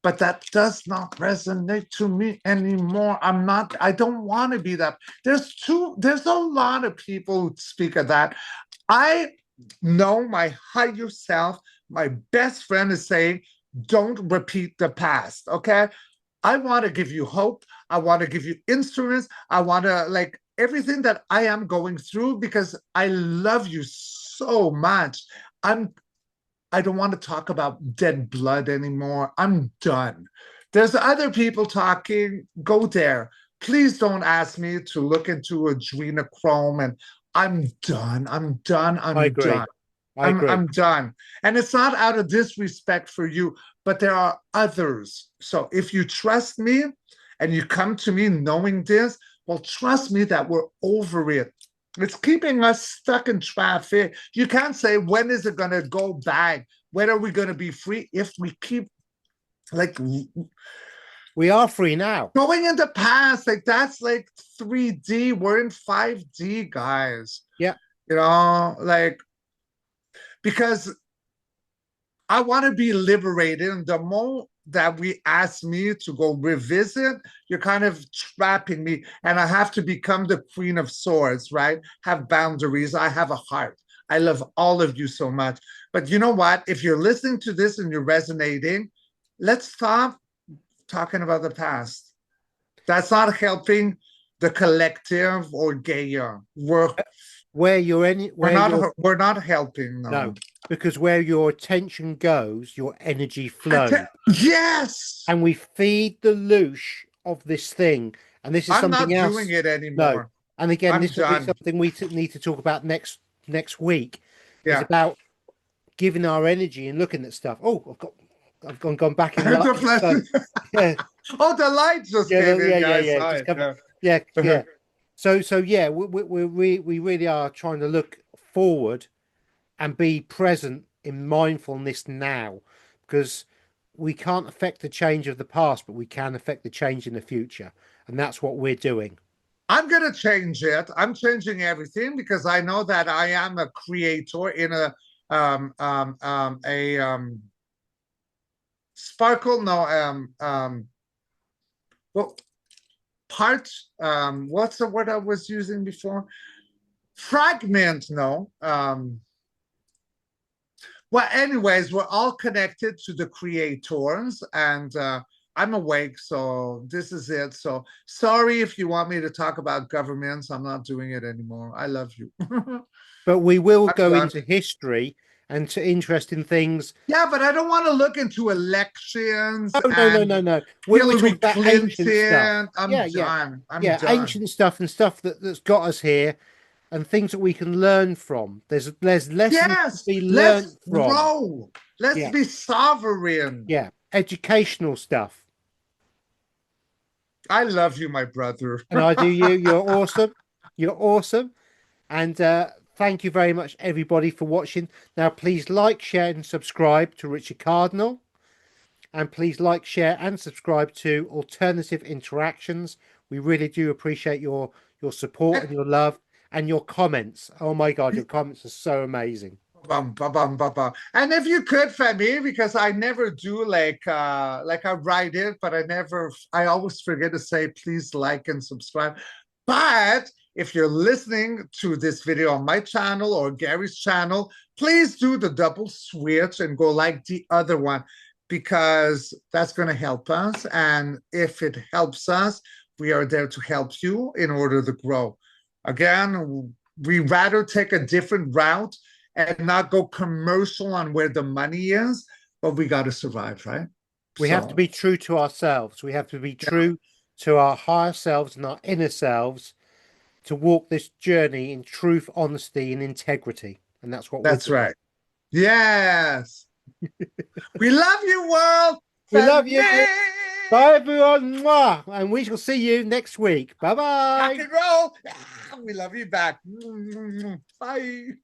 But that does not resonate to me anymore. I don't want to be that. There's a lot of people who speak of that. I know my higher self, my best friend is saying, don't repeat the past. Okay. I want to give you hope. I want to give you instruments. I want to like everything that I am going through because I love you so much. I don't want to talk about dead blood anymore. I'm done. There's other people talking. Go there. Please don't ask me to look into adrenochrome. And I'm done. I'm done. I I'm agree. done. I agree. I'm done. And it's not out of disrespect for you, but there are others. So if you trust me and you come to me knowing this, well, trust me that we're over it. It's keeping us stuck in traffic. You can't say, when is it going to go back? When are we going to be free? If we keep like We are free now. going in the past, like that's like 3D. We're in 5D, guys. Yeah, Like because I want to be liberated. And the more that we ask me to go revisit, you're kind of trapping me. And I have to become the Queen of Swords, right? Have boundaries. I have a heart. I love all of you so much. But you know what? If you're listening to this and you're resonating, let's stop talking about the past. That's not helping the collective or Gaia. where you're any where you're We're not helping. no, No. because where your attention goes, your energy flows. Yes. And we feed the loosh of this thing. And this is I'm something not doing else. it No. anymore. And again, I'm this will be done. something we need to talk about next week. Is Yeah. about giving our energy and looking at stuff. Oh, I've gone back in light. The So, flash- yeah, Oh, the light just yeah, came in. Yeah, I yeah. saw Just it. come. Yeah. Yeah, yeah. So yeah, we really are trying to look forward and be present in mindfulness now, because we can't affect the change of the past, but we can affect the change in the future, and that's what we're doing. I'm gonna change it. I'm changing everything because I know that I am a creator in a sparkle. No, well, part. What's the word I was using before? Fragment. No. Well, anyways, we're all connected to the creators, and I'm awake, so this is it. So sorry if you want me to talk about governments. I'm not doing it anymore. I love you. But we will I'm go done. into history and to interesting things. Yeah, but I don't want to look into elections Oh, no, and no. We talk Hillary about ancient stuff. Clinton. I'm Yeah, done. I'm yeah. done. Ancient stuff and stuff that's got us here, and things that we can learn from. There's lessons to Yes, be let's learned from. grow. Let's Yeah, be sovereign. yeah. Educational stuff. I love you, my brother. And I do you. You're awesome. You're awesome. And thank you very much, everybody, for watching. Now, please like, share, and subscribe to Richard Cardinal. And please like, share, and subscribe to Alternative Interactions. We really do appreciate your support and your love and your comments. Oh my God, your comments are so amazing. Bum, ba, bum, ba, ba. And if you could, Femi, because I never do like I write it, but I always forget to say please like and subscribe. But if you're listening to this video on my channel or Gary's channel, please do the double switch and go like the other one, because that's going to help us. And if it helps us, we are there to help you in order to grow. Again, we rather take a different route and not go commercial on where the money is, but we got to survive, right? We have to be true to ourselves. We have to be Yeah, true to our higher selves and our inner selves to walk this journey in truth, honesty, and integrity. And that's what we're that's doing. right. Yes. We love you, world. We love you. Femi. Bye, everyone. Mwah. And we shall see you next week. Bye Rock bye. and roll. We love you back. Bye.